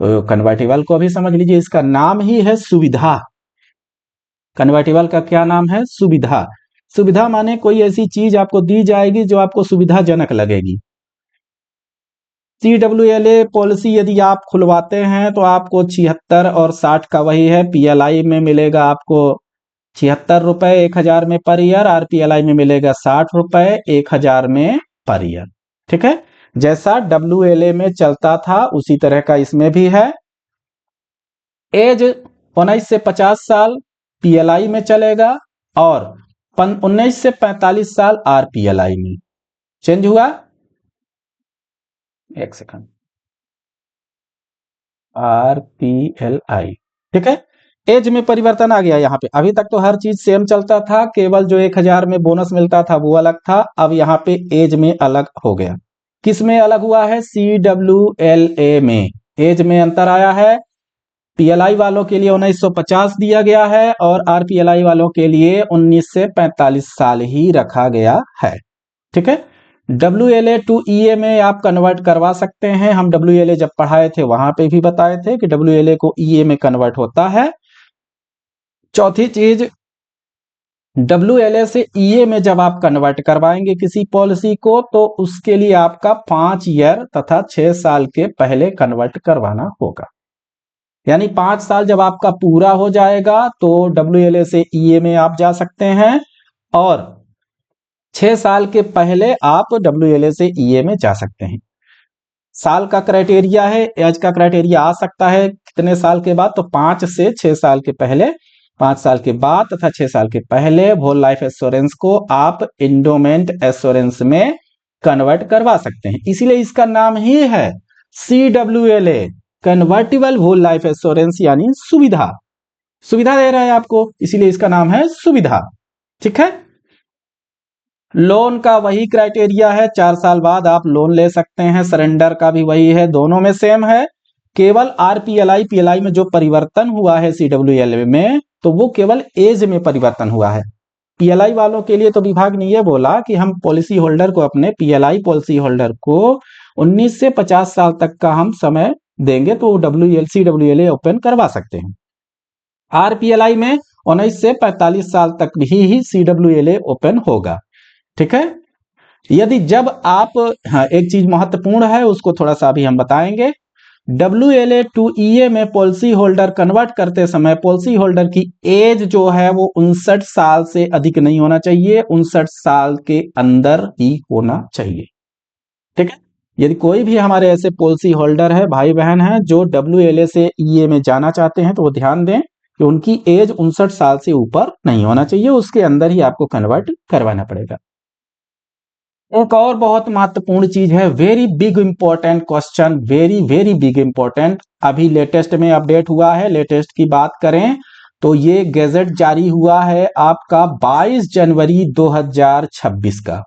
तो कन्वर्टेबल को भी समझ लीजिए, इसका नाम ही है सुविधा। कन्वर्टेबल का क्या नाम है, सुविधा। सुविधा माने कोई ऐसी चीज आपको दी जाएगी जो आपको सुविधाजनक लगेगी। CWLA पॉलिसी यदि आप खुलवाते हैं तो आपको 76 और 60 का वही है, PLI में मिलेगा आपको 76 रुपए 1000 में पर ईयर, RPLI में मिलेगा 60 रुपए 1000 में पर ईयर। ठीक है। जैसा WLA में चलता था उसी तरह का इसमें भी है। एज 19 से 50 साल PLI में चलेगा, और 19 से 45 साल RPLI में। चेंज हुआ, एक सेकंड, RPLI। ठीक है। एज में परिवर्तन आ गया यहाँ पे। अभी तक तो हर चीज सेम चलता था, केवल जो 1000 में बोनस मिलता था वो अलग था, अब यहाँ पे एज में अलग हो गया। किस में अलग हुआ है, CWLA में एज में अंतर आया है। PLI वालों के लिए 1950 दिया गया है, और RPLI वालों के लिए 19 से 45 साल ही रखा गया है। ठीक है। WLA टू EA में आप कन्वर्ट करवा सकते हैं। हम WLA जब पढ़ाए थे वहां पे भी बताए थे कि WLA को EA में कन्वर्ट होता है। चौथी चीज, WLA से EA में जब आप कन्वर्ट करवाएंगे किसी पॉलिसी को, तो उसके लिए आपका 5 ईयर तथा 6 साल के पहले कन्वर्ट करवाना होगा। यानी 5 साल जब आपका पूरा हो जाएगा तो WLA से EA में आप जा सकते हैं, और 6 साल के पहले आप WLA से EA में जा सकते हैं। साल का क्राइटेरिया है, एज का क्राइटेरिया आ सकता है कितने साल के बाद, तो 5 से 6 साल के पहले, 5 साल के बाद तथा 6 साल के पहले होल लाइफ एश्योरेंस को आप इंडोमेंट एश्योरेंस में कन्वर्ट करवा सकते हैं। इसीलिए इसका नाम ही है CWLA, convertible whole life assurance, यानी सुविधा। सुविधा दे रहा है आपको, इसीलिए इसका नाम है सुविधा। ठीक है। लोन का वही क्राइटेरिया है, 4 साल बाद आप लोन ले सकते हैं, सरेंडर का भी वही है, दोनों में सेम है। केवल RPLI PLI में जो परिवर्तन हुआ है CWLA में, तो वो केवल एज में परिवर्तन हुआ है। PLI वालों के लिए तो विभाग ने यह बोला कि हम पॉलिसी होल्डर को, अपने PLI पॉलिसी होल्डर को 19 से 50 साल तक का हम समय देंगे तो CWLA ओपन करवा सकते हैं। RPLI में 19 से 45 साल तक ही CWLA ओपन होगा। ठीक है। यदि जब आप, हाँ एक चीज महत्वपूर्ण है उसको थोड़ा सा अभी हम बताएंगे। WLA टू EA में पॉलिसी होल्डर कन्वर्ट करते समय पॉलिसी होल्डर की एज जो है वो 59 साल से अधिक नहीं होना चाहिए, 59 साल के अंदर ही होना चाहिए। ठीक है। यदि कोई भी हमारे ऐसे पॉलिसी होल्डर है, भाई बहन है, जो WLA से EA में जाना चाहते हैं, तो वो ध्यान दें कि उनकी एज 59 साल से ऊपर नहीं होना चाहिए, उसके अंदर ही आपको कन्वर्ट करवाना पड़ेगा। एक और बहुत महत्वपूर्ण चीज है, very big important question, very very big important, अभी लेटेस्ट में अपडेट हुआ है। लेटेस्ट की बात करें तो ये गैजेट जारी हुआ है आपका 22 जनवरी 2026 का।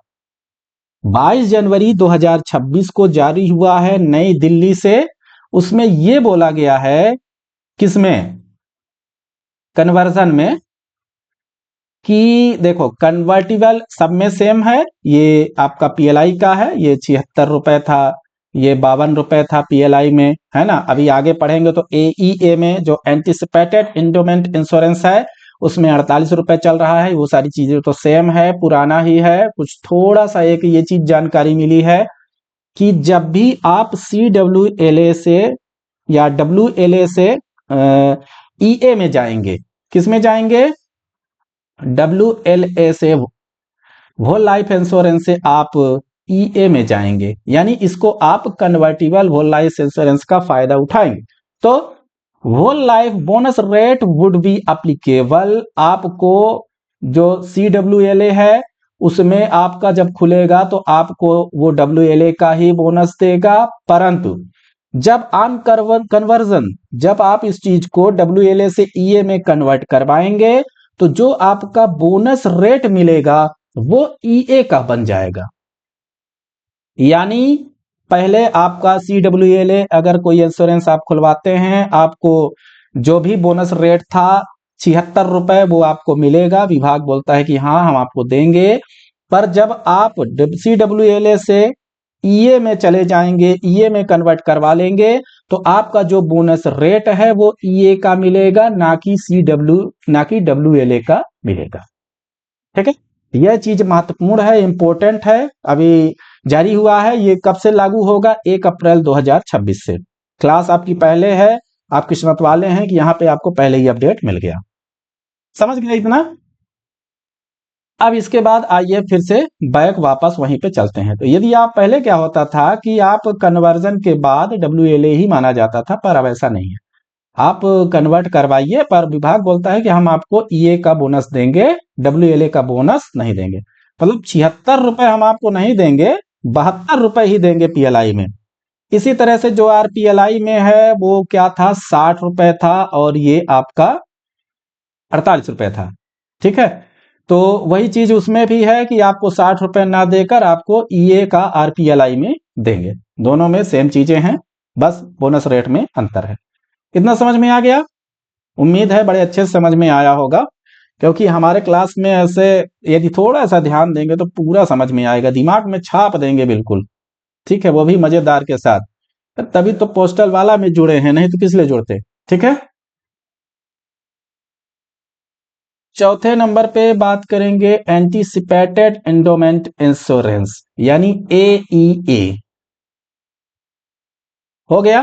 22 जनवरी 2026 को जारी हुआ है नई दिल्ली से। उसमें ये बोला गया है, किसमें, कन्वर्जन में, कि देखो कन्वर्टिबल सब में सेम है। ये आपका PLI का है, ये 76 रुपए था, ये 52 रुपए था PLI में, है ना। अभी आगे पढ़ेंगे तो AEA में जो एंटिसिपेटेड इंडोमेंट इंश्योरेंस है, उसमें 48 रुपए चल रहा है। वो सारी चीजें तो सेम है, पुराना ही है। कुछ थोड़ा सा एक ये चीज जानकारी मिली है कि जब भी आप CWLA से या WLA से EA में जाएंगे, किस में जाएंगे, WLA से होल लाइफ इंश्योरेंस से आप EA में जाएंगे, यानी इसको आप कन्वर्टिबल होल लाइफ इंश्योरेंस का फायदा उठाएंगे, तो whole life bonus rate would be applicable. आपको जो CWLA है उसमें आपका जब खुलेगा तो आपको वो WLA का ही बोनस देगा, परंतु जब ऑन कन्वर्जन, जब आप इस चीज को WLA से EA में कन्वर्ट करवाएंगे, तो जो आपका बोनस रेट मिलेगा वो EA का बन जाएगा। यानी पहले आपका CWLA अगर कोई इंश्योरेंस आप खुलवाते हैं, आपको जो भी बोनस रेट था 76 रुपए वो आपको मिलेगा, विभाग बोलता है कि हाँ हम आपको देंगे। पर जब आप CWLA से EA में चले जाएंगे, EA में कन्वर्ट करवा लेंगे, तो आपका जो बोनस रेट है वो EA का मिलेगा, ना कि WLA का मिलेगा। ठीक है, यह चीज महत्वपूर्ण है, इंपॉर्टेंट है। अभी जारी हुआ है, ये कब से लागू होगा, 1 अप्रैल 2026 से। क्लास आपकी पहले है, आप किस्मत वाले हैं कि यहाँ पे आपको पहले ही अपडेट मिल गया। समझ गए इतना। अब इसके बाद आइए फिर से बैक वापस वहीं पे चलते हैं। तो यदि आप पहले क्या होता था कि आप कन्वर्जन के बाद WLA ही माना जाता था, पर अब ऐसा नहीं है। आप कन्वर्ट करवाइए, पर विभाग बोलता है कि हम आपको EA का बोनस देंगे, WLA का बोनस नहीं देंगे। मतलब 76 रुपए हम आपको नहीं देंगे, 72 रुपए ही देंगे PLI में। इसी तरह से जो RPLI में है वो क्या था, 60 रुपए था, और ये आपका 48 रुपए था। ठीक है, तो वही चीज उसमें भी है कि आपको 60 रुपए ना देकर आपको EA का RPLI में देंगे। दोनों में सेम चीजें हैं, बस बोनस रेट में अंतर है। इतना समझ में आ गया? उम्मीद है बड़े अच्छे से समझ में आया होगा, क्योंकि हमारे क्लास में ऐसे यदि थोड़ा सा ध्यान देंगे तो पूरा समझ में आएगा, दिमाग में छाप देंगे बिल्कुल। ठीक है, वो भी मजेदार के साथ। तभी तो पोस्टल वाला में जुड़े हैं, नहीं तो किस लिए जुड़ते। ठीक है, चौथे नंबर पे बात करेंगे एंटीसिपेटेड एंडोमेंट इंश्योरेंस, यानी AEA। हो गया,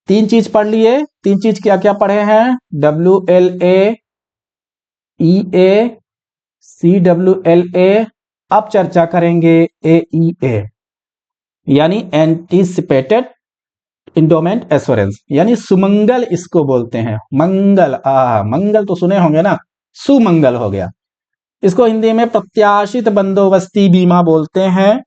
तीन चीज पढ़ लिए। तीन चीज क्या क्या पढ़े हैं, WLA, EA, CWLA। अब चर्चा करेंगे AEA, यानी एंटीसिपेटेड इंडोमेंट एश्योरेंस, यानी सुमंगल इसको बोलते हैं। मंगल, मंगल तो सुने होंगे ना, सुमंगल हो गया। इसको हिंदी में प्रत्याशित बंदोबस्ती बीमा बोलते हैं।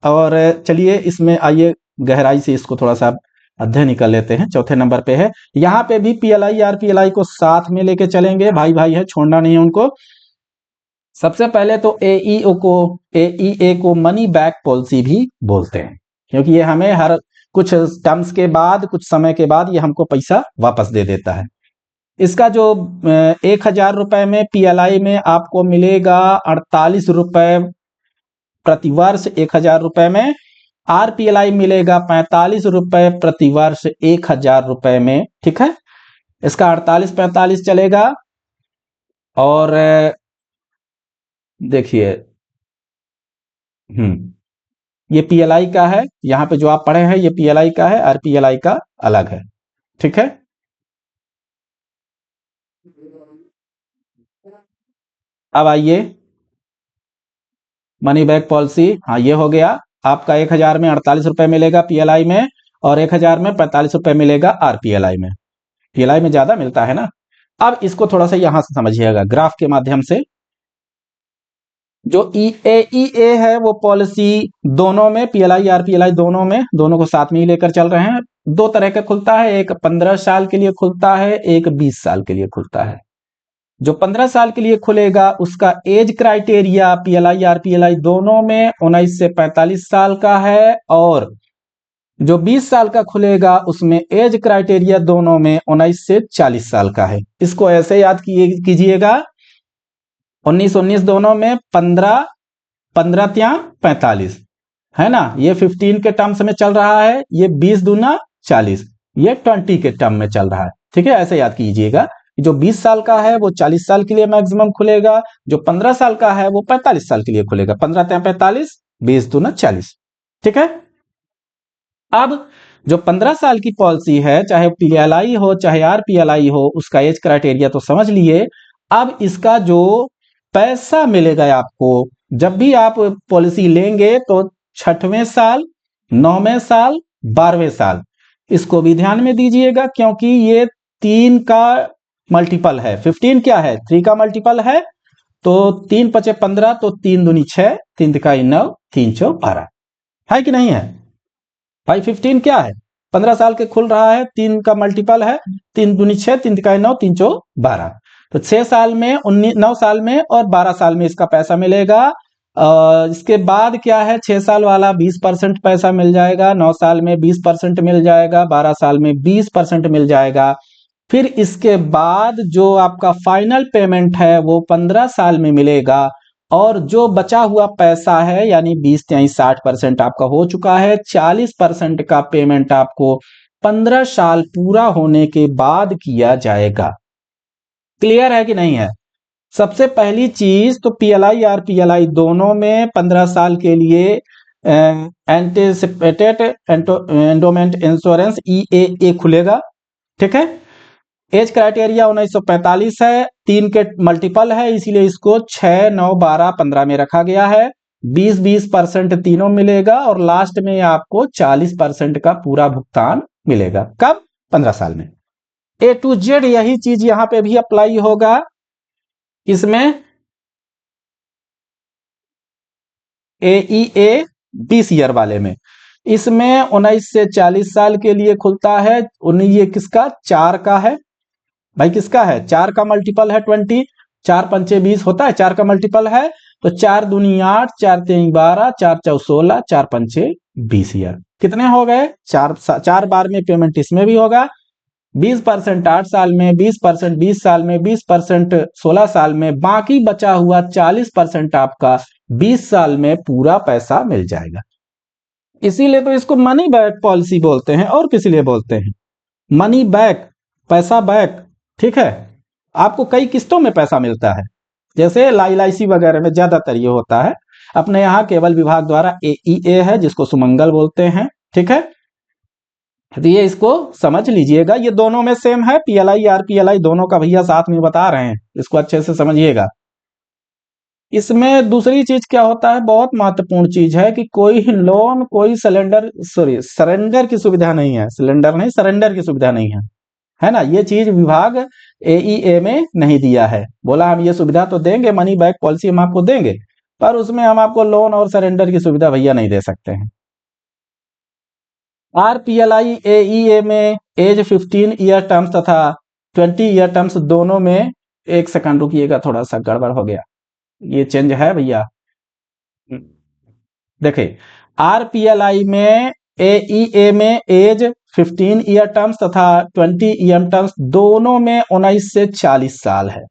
और चलिए इसमें आइए गहराई से इसको थोड़ा सा अध्ययन कर लेते हैं। चौथे नंबर पे है, यहाँ पे भी PLI RPLI को साथ में लेके चलेंगे, भाई भाई है, छोड़ना नहीं है उनको। सबसे पहले तो AEA को मनी बैक पॉलिसी भी बोलते हैं, क्योंकि ये हमें हर कुछ टर्म्स के बाद, कुछ समय के बाद ये हमको पैसा वापस दे देता है। इसका जो 1000 रुपए में PLI में आपको मिलेगा 48 रुपए प्रतिवर्ष 1000 रुपए में। RPLI मिलेगा 45 रुपए प्रतिवर्ष 1000 रुपए में। ठीक है, इसका 48-45 चलेगा। और देखिए, ये PLI का है, यहाँ पे जो आप पढ़े हैं ये PLI का है, RPLI का अलग है। ठीक है, अब आइए मनी बैक पॉलिसी। हाँ, ये हो गया। आपका 1000 में 48 रुपए मिलेगा पीएलआई में, और 1000 में 45 रुपए मिलेगा आरपीएलआई में। पीएलआई में ज्यादा मिलता है ना। अब इसको थोड़ा सा यहां से समझिएगा ग्राफ के माध्यम से। जो EAEA है वो पॉलिसी दोनों में, पीएलआई आरपीएलआई दोनों में, दोनों को साथ में ही लेकर चल रहे हैं। दो तरह का खुलता है, एक 15 साल के लिए खुलता है, एक 20 साल के लिए खुलता है। जो 15 साल के लिए खुलेगा उसका एज क्राइटेरिया पीएलआई आरपीएलआई दोनों में 19 से 45 साल का है, और जो 20 साल का खुलेगा उसमें एज क्राइटेरिया दोनों में 19 से 40 साल का है। इसको ऐसे याद कीजिएगा, 19-19 दोनों में 15, 15 त्या 45 है ना, ये 15 के टर्म्स में चल रहा है, ये 20 दूना 40, ये 20 के टर्म में चल रहा है। ठीक है, ऐसे याद कीजिएगा। जो 20 साल का है वो 40 साल के लिए मैक्सिमम खुलेगा, जो 15 साल का है वो 45 साल के लिए खुलेगा। 15 त्या 45, 20 दूना 40। ठीक है, अब जो 15 साल की पॉलिसी है, चाहे पीएलआई हो चाहे आरपीएलआई हो, उसका एज क्राइटेरिया तो समझ लिए। अब इसका जो पैसा मिलेगा आपको, जब भी आप पॉलिसी लेंगे तो 6वें साल, 9वें साल, 12वें साल, इसको भी ध्यान में दीजिएगा, क्योंकि ये 3 का मल्टीपल है। 15 क्या है, 3 का मल्टीपल है, तो 3 पचे 15, तो 3 दूनी 6, 3 तिकाई 9, 3 चौ 12, है कि नहीं है भाई। 15 क्या है, 15 साल के खुल रहा है, 3 का मल्टीपल है, 3 दूनी 6, 3 तिकाई 9, 3 चौ 12, तो 6 साल में 9 साल में और 12 साल में इसका पैसा मिलेगा। इसके बाद क्या है, 6 साल वाला 20% पैसा मिल जाएगा, 9 साल में 20% मिल जाएगा, 12 साल में 20% मिल जाएगा। फिर इसके बाद जो आपका फाइनल पेमेंट है वो 15 साल में मिलेगा, और जो बचा हुआ पैसा है यानी 20 या 60% आपका हो चुका है, 40% का पेमेंट आपको 15 साल पूरा होने के बाद किया जाएगा। क्लियर है कि नहीं है। सबसे पहली चीज तो पीएलआई आरपीएलआई दोनों में 15 साल के लिए एंटीसिपेटेड एंडोमेंट इंश्योरेंस EAA खुलेगा। ठीक है, एज क्राइटेरिया 1945 है, 3 के मल्टीपल है, इसीलिए इसको 6, 9, 12, 15 में रखा गया है। 20% तीनों मिलेगा, और लास्ट में आपको 40% का पूरा भुगतान मिलेगा। कब, 15 साल में। A to Z यही चीज यहां पे भी अप्लाई होगा। इसमें AEA 20 ईयर वाले में, इसमें 19 से 40 साल के लिए खुलता है। ये किसका, 4 का है भाई, किसका है, 4 का मल्टीपल है 20, 4 पंचे 20 होता है, 4 का मल्टीपल है, तो 4 दूनी 8, 4 तीन 12, 4 चौ 16, 4 पंचे 20 ईयर। कितने हो गए, 4 बार में पेमेंट इसमें भी होगा। 20% 8 साल में, 20% 20 साल में, 20% 16 साल में, बाकी बचा हुआ 40% आपका 20 साल में पूरा पैसा मिल जाएगा। इसीलिए तो इसको मनी बैक पॉलिसी बोलते हैं, और किस लिए बोलते हैं, मनी बैक, पैसा बैक। ठीक है, आपको कई किस्तों में पैसा मिलता है, जैसे LIC वगैरह में ज्यादातर ये होता है। अपने यहाँ केबल विभाग द्वारा AEA है, जिसको सुमंगल बोलते हैं। ठीक है, तो ये इसको समझ लीजिएगा, ये दोनों में सेम है, पीएलआई आरपीएलआई दोनों का भैया साथ में बता रहे हैं, इसको अच्छे से समझिएगा। इसमें दूसरी चीज क्या होता है, बहुत महत्वपूर्ण चीज है, कि कोई लोन, कोई सरेंडर की सुविधा नहीं है, सिलेंडर नहीं, सरेंडर की सुविधा नहीं है ना। ये चीज विभाग AEA में नहीं दिया है। बोला हम ये सुविधा तो देंगे, मनी बैक पॉलिसी हम आपको देंगे, पर उसमें हम आपको लोन और सरेंडर की सुविधा भैया नहीं दे सकते हैं। आरपीएलआई AEA में एज 15 ईयर टर्म्स तथा 20 ईयर टर्म्स दोनों में, एक सेकंड रुकिएगा, थोड़ा सा गड़बड़ हो गया, ये चेंज है भैया। देखिए, आरपीएलआई में AEA में एज 15 ईयर टर्म्स तथा 20 ईयर टर्म्स दोनों में 19 से 40 साल है।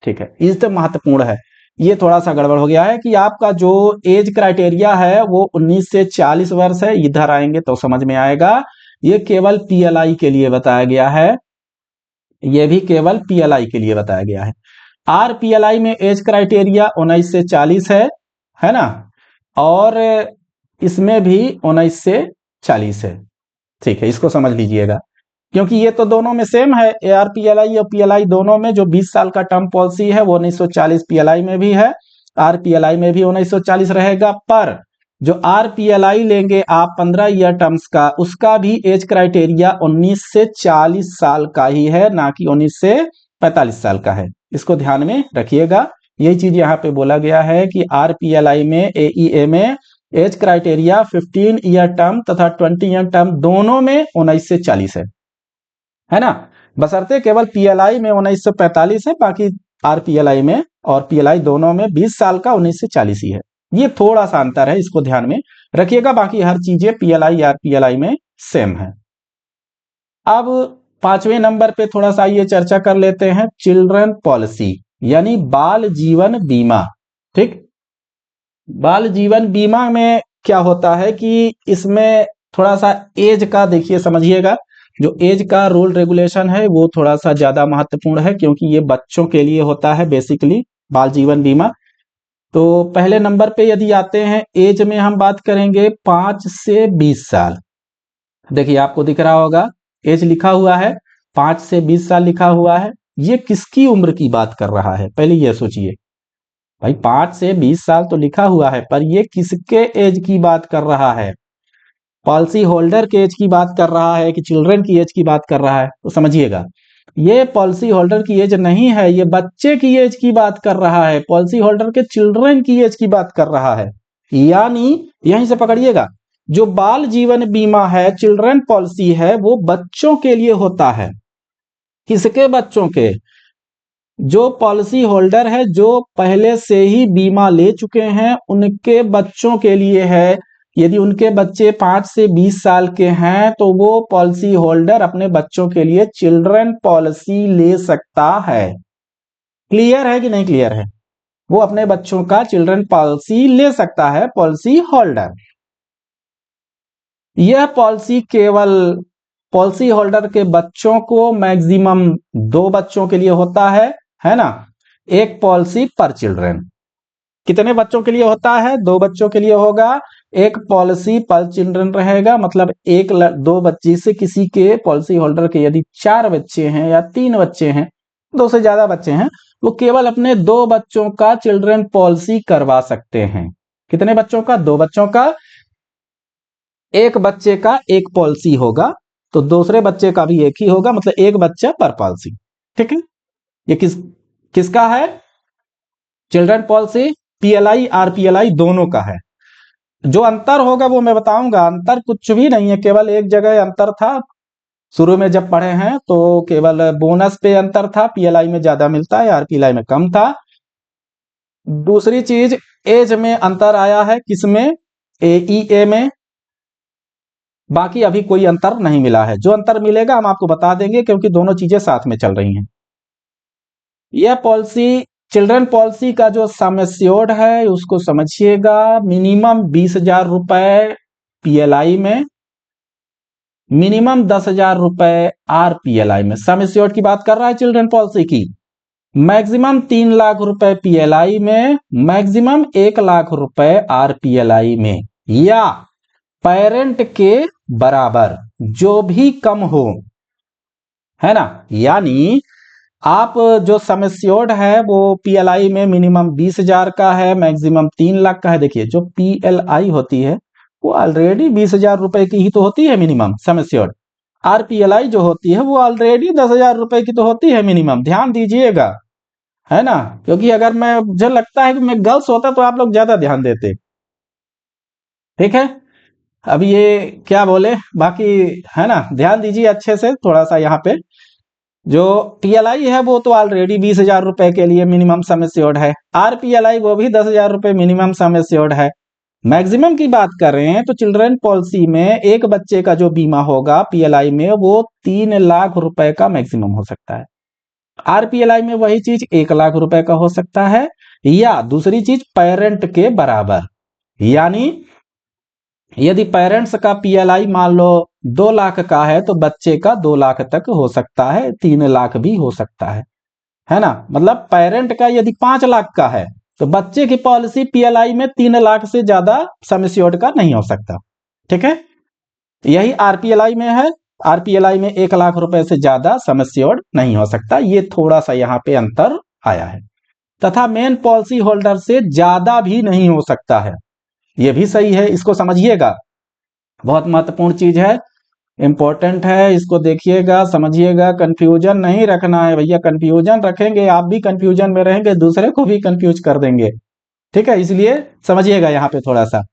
ठीक है, ये तो महत्वपूर्ण है। ये थोड़ा सा गड़बड़ हो गया है कि आपका जो एज क्राइटेरिया है वो 19 से 40 वर्ष है, इधर आएंगे तो समझ में आएगा। ये केवल पीएलआई के लिए बताया गया है, ये भी केवल पीएलआई के लिए बताया गया है। आरपीएलआई में एज क्राइटेरिया 19 से 40 है ना, और इसमें भी 19 से 40 है। ठीक है, इसको समझ लीजिएगा, क्योंकि ये तो दोनों में सेम है, ARPLI और PLI दोनों में जो 20 साल का टर्म पॉलिसी है वो 1940 PLI में भी है, RPLI में भी 1940 रहेगा। पर जो RPLI लेंगे आप 15 ईयर टर्म्स का, उसका भी एज क्राइटेरिया 19 से 40 साल का ही है, ना कि 19 से 45 साल का है। इसको ध्यान में रखिएगा। यही चीज यहाँ पे बोला गया है कि RPLI में, AEA में एज क्राइटेरिया 15 ईयर टर्म तथा 20 ईयर टर्म दोनों में 19 से 40 है ना। बशर्ते केवल PLI में 19 से 45 है, बाकी RPLI में और PLI दोनों में 20 साल का 19 से 40 ही है। ये थोड़ा सा अंतर है, इसको ध्यान में रखिएगा। बाकी हर चीजें PLI RPLI में सेम है। अब 5वें नंबर पे थोड़ा सा ये चर्चा कर लेते हैं, चिल्ड्रन पॉलिसी यानी बाल जीवन बीमा। ठीक, बाल जीवन बीमा में क्या होता है कि इसमें थोड़ा सा एज का देखिए, समझिएगा। जो एज का रूल रेगुलेशन है वो थोड़ा सा ज्यादा महत्वपूर्ण है, क्योंकि ये बच्चों के लिए होता है बेसिकली बाल जीवन बीमा। तो पहले नंबर पे यदि आते हैं, एज में हम बात करेंगे 5 से 20 साल। देखिए आपको दिख रहा होगा एज लिखा हुआ है, 5 से 20 साल लिखा हुआ है। ये किसकी उम्र की बात कर रहा है, पहले ये सोचिए भाई। 5 से 20 साल तो लिखा हुआ है, पर ये किसके एज की बात कर रहा है? पॉलिसी होल्डर के एज की बात कर रहा है कि चिल्ड्रन की एज की बात कर रहा है? तो समझिएगा, ये पॉलिसी होल्डर की एज नहीं है, ये बच्चे की एज की बात कर रहा है। पॉलिसी होल्डर के चिल्ड्रन की एज की बात कर रहा है। यानी यहीं से पकड़िएगा, जो बाल जीवन बीमा है, चिल्ड्रन पॉलिसी है, वो बच्चों के लिए होता है। किसके बच्चों के? जो पॉलिसी होल्डर है, जो पहले से ही बीमा ले चुके हैं, उनके बच्चों के लिए है। यदि उनके बच्चे 5 से 20 साल के हैं तो वो पॉलिसी होल्डर अपने बच्चों के लिए चिल्ड्रन पॉलिसी ले सकता है। क्लियर है कि नहीं क्लियर है? वो अपने बच्चों का चिल्ड्रन पॉलिसी ले सकता है, पॉलिसी होल्डर। यह पॉलिसी केवल पॉलिसी होल्डर के बच्चों को, मैक्सिमम 2 बच्चों के लिए होता है ना। एक पॉलिसी पर चिल्ड्रन। कितने बच्चों के लिए होता है? 2 बच्चों के लिए होगा। एक पॉलिसी पर चिल्ड्रन रहेगा, मतलब 2 बच्चे से किसी के पॉलिसी होल्डर के यदि 4 बच्चे हैं या 3 बच्चे हैं, 2 से ज्यादा बच्चे हैं, वो केवल अपने 2 बच्चों का चिल्ड्रन पॉलिसी करवा सकते हैं। कितने बच्चों का? 2 बच्चों का। एक बच्चे का एक पॉलिसी होगा, तो दूसरे बच्चे का भी एक ही होगा, मतलब एक बच्चा पर पॉलिसी। ठीक है, ये किसका है? चिल्ड्रन पॉलिसी PLI RPLI दोनों का है। जो अंतर होगा वो मैं बताऊंगा। अंतर कुछ भी नहीं है, केवल एक जगह अंतर था, शुरू में जब पढ़े हैं तो केवल बोनस पे अंतर था, PLI में ज्यादा मिलता है, RPLI में कम था। दूसरी चीज, एज में अंतर आया है, किसमें? AEA में। बाकी अभी कोई अंतर नहीं मिला है। जो अंतर मिलेगा हम आपको बता देंगे, क्योंकि दोनों चीजें साथ में चल रही हैं। यह पॉलिसी, चिल्ड्रन पॉलिसी का जो सम एश्योर्ड है उसको समझिएगा, मिनिमम 20,000 रुपए PLI में, मिनिमम 10,000 रुपए RPLI में। सम एश्योर्ड की बात कर रहा है चिल्ड्रन पॉलिसी की। मैक्सिमम 3 लाख रुपए PLI में, मैक्सिमम 1 लाख रुपए RPLI में, या पेरेंट के बराबर, जो भी कम हो, है ना। यानी आप जो सम एश्योर्ड है वो PLI में मिनिमम 20,000 का है, मैक्सिमम 3 लाख का है। देखिए जो PLI होती है वो ऑलरेडी 20,000 रुपए की ही तो होती है मिनिमम सम एश्योर्ड। RPLI जो होती है वो ऑलरेडी 10,000 रुपए की तो होती है मिनिमम। ध्यान दीजिएगा, है ना, क्योंकि अगर मुझे लगता है कि मैं गर्ल्स होता तो आप लोग ज्यादा ध्यान देते। ठीक है, अब ये क्या बोले बाकी, है ना, ध्यान दीजिए अच्छे से थोड़ा सा। यहाँ पे जो PLI है वो तो ऑलरेडी 20,000 रुपए के लिए मिनिमम सम एश्योर्ड है। RPLI वो भी 10,000 रुपए मिनिमम सम एश्योर्ड है। मैक्सिमम की बात कर रहे हैं तो चिल्ड्रन पॉलिसी में एक बच्चे का जो बीमा होगा PLI में, वो 3 लाख रुपए का मैक्सिमम हो सकता है। RPLI में वही चीज 1 लाख रुपए का हो सकता है। या दूसरी चीज, पेरेंट के बराबर। यानी यदि पेरेंट्स का PLI मान लो 2 लाख का है तो बच्चे का 2 लाख तक हो सकता है, 3 लाख भी हो सकता है ना। मतलब पेरेंट का यदि 5 लाख का है तो बच्चे की पॉलिसी PLI में 3 लाख से ज्यादा सम एश्योर्ड का नहीं हो सकता। ठीक है, यही RPLI में है। RPLI में 1 लाख रुपए से ज्यादा सम एश्योर्ड नहीं हो सकता। ये थोड़ा सा यहाँ पे अंतर आया है। तथा मेन पॉलिसी होल्डर से ज्यादा भी नहीं हो सकता है। ये भी सही है, इसको समझिएगा, बहुत महत्वपूर्ण चीज है, इंपॉर्टेंट है, इसको देखिएगा, समझिएगा, कंफ्यूजन नहीं रखना है भैया, कंफ्यूजन रखेंगे आप भी कंफ्यूजन में रहेंगे, दूसरे को भी कंफ्यूज कर देंगे, ठीक है, इसलिए समझिएगा यहाँ पे थोड़ा सा।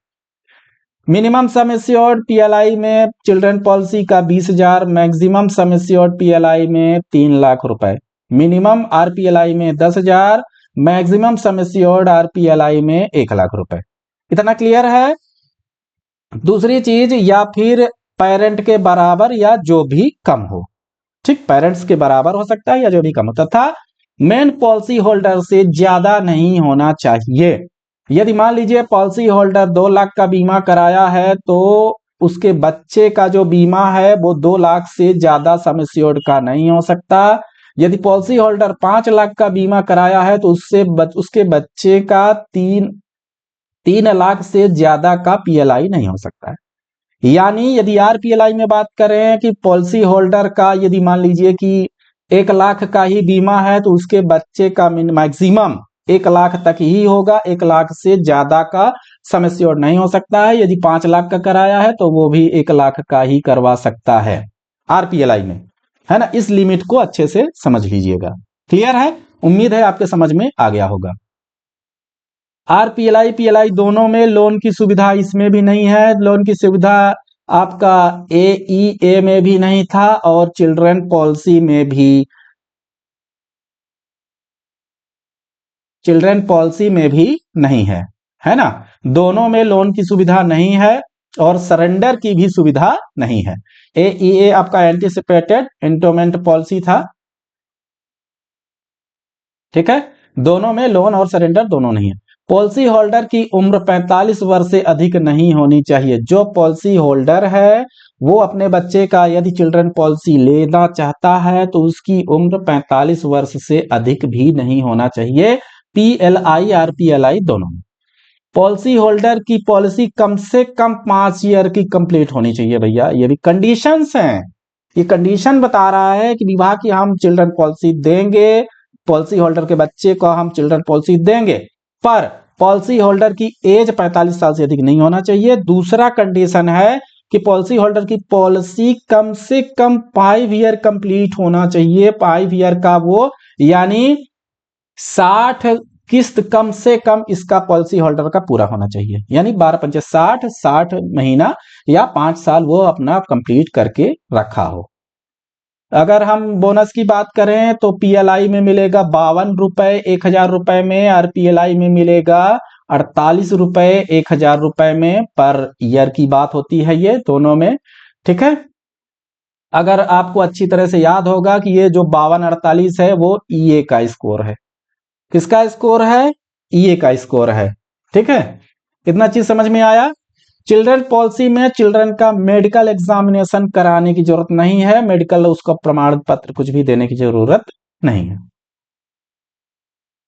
मिनिमम सम एश्योर्ड पीएलआई में चिल्ड्रन पॉलिसी का 20,000, मैक्सिमम सम एश्योर्ड पीएलआई में 3 लाख रुपए, मिनिमम आरपीएलआई में 10,000, मैक्सिमम सम एश्योर्ड आरपीएलआई में 1 लाख रुपए। इतना क्लियर है। दूसरी चीज, या फिर पेरेंट के बराबर या जो भी कम हो, ठीक, पेरेंट्स के बराबर हो सकता है या जो भी कम हो, तथा मेन पॉलिसी होल्डर से ज्यादा नहीं होना चाहिए। यदि मान लीजिए पॉलिसी होल्डर 2 लाख का बीमा कराया है तो उसके बच्चे का जो बीमा है वो 2 लाख से ज्यादा सम एश्योर्ड का नहीं हो सकता। यदि पॉलिसी होल्डर 5 लाख का बीमा कराया है तो उसके बच्चे का 3 लाख से ज्यादा का पीएलआई नहीं हो सकता है। यानी यदि आरपीएलआई में बात करें कि पॉलिसी होल्डर का यदि मान लीजिए कि 1 लाख का ही बीमा है तो उसके बच्चे का मैक्सिमम 1 लाख तक ही होगा, 1 लाख से ज्यादा का सम एश्योर्ड नहीं हो सकता है। यदि 5 लाख का कराया है तो वो भी 1 लाख का ही करवा सकता है आरपीएलआई में, है ना। इस लिमिट को अच्छे से समझ लीजिएगा। क्लियर है? उम्मीद है आपके समझ में आ गया होगा। आरपीएलआई पीएलआई दोनों में लोन की सुविधा इसमें भी नहीं है। लोन की सुविधा आपका एईए में भी नहीं था और चिल्ड्रन पॉलिसी में भी नहीं है ना। दोनों में लोन की सुविधा नहीं है और सरेंडर की भी सुविधा नहीं है। एईए आपका एंटीसिपेटेड एंटोमेंट पॉलिसी था, ठीक है। दोनों में लोन और सरेंडर दोनों नहीं है। पॉलिसी होल्डर की उम्र 45 वर्ष से अधिक नहीं होनी चाहिए। जो पॉलिसी होल्डर है वो अपने बच्चे का यदि चिल्ड्रन पॉलिसी लेना चाहता है तो उसकी उम्र 45 वर्ष से अधिक भी नहीं होना चाहिए, पीएलआई आरपीएलआई दोनों में। पॉलिसी होल्डर की पॉलिसी कम से कम 5 ईयर की कंप्लीट होनी चाहिए भैया, ये भी कंडीशंस हैं। ये कंडीशन बता रहा है कि विवाह की हम चिल्ड्रन पॉलिसी देंगे, पॉलिसी होल्डर के बच्चे को हम चिल्ड्रन पॉलिसी देंगे, पर पॉलिसी होल्डर की एज 45 साल से अधिक नहीं होना चाहिए। दूसरा कंडीशन है कि पॉलिसी होल्डर की पॉलिसी कम से कम 5 ईयर कंप्लीट होना चाहिए। 5 ईयर का वो यानी 60 किस्त कम से कम इसका पॉलिसी होल्डर का पूरा होना चाहिए, यानी 12 पंचे 60 महीना या 5 साल वो अपना कंप्लीट करके रखा हो। अगर हम बोनस की बात करें तो पीएलआई में मिलेगा 52 रुपए 1,000 रुपए में, और पीएलआई में मिलेगा 48 रुपए 1,000 रुपए में। पर ईयर की बात होती है ये दोनों में, ठीक है। अगर आपको अच्छी तरह से याद होगा कि ये जो 52-48 है वो ईए का स्कोर है। किसका स्कोर है? ईए का स्कोर है, ठीक है। इतना चीज समझ में आया। चिल्ड्रन पॉलिसी में चिल्ड्रन का मेडिकल एग्जामिनेशन कराने की जरूरत नहीं है, मेडिकल उसका प्रमाण पत्र कुछ भी देने की जरूरत नहीं है।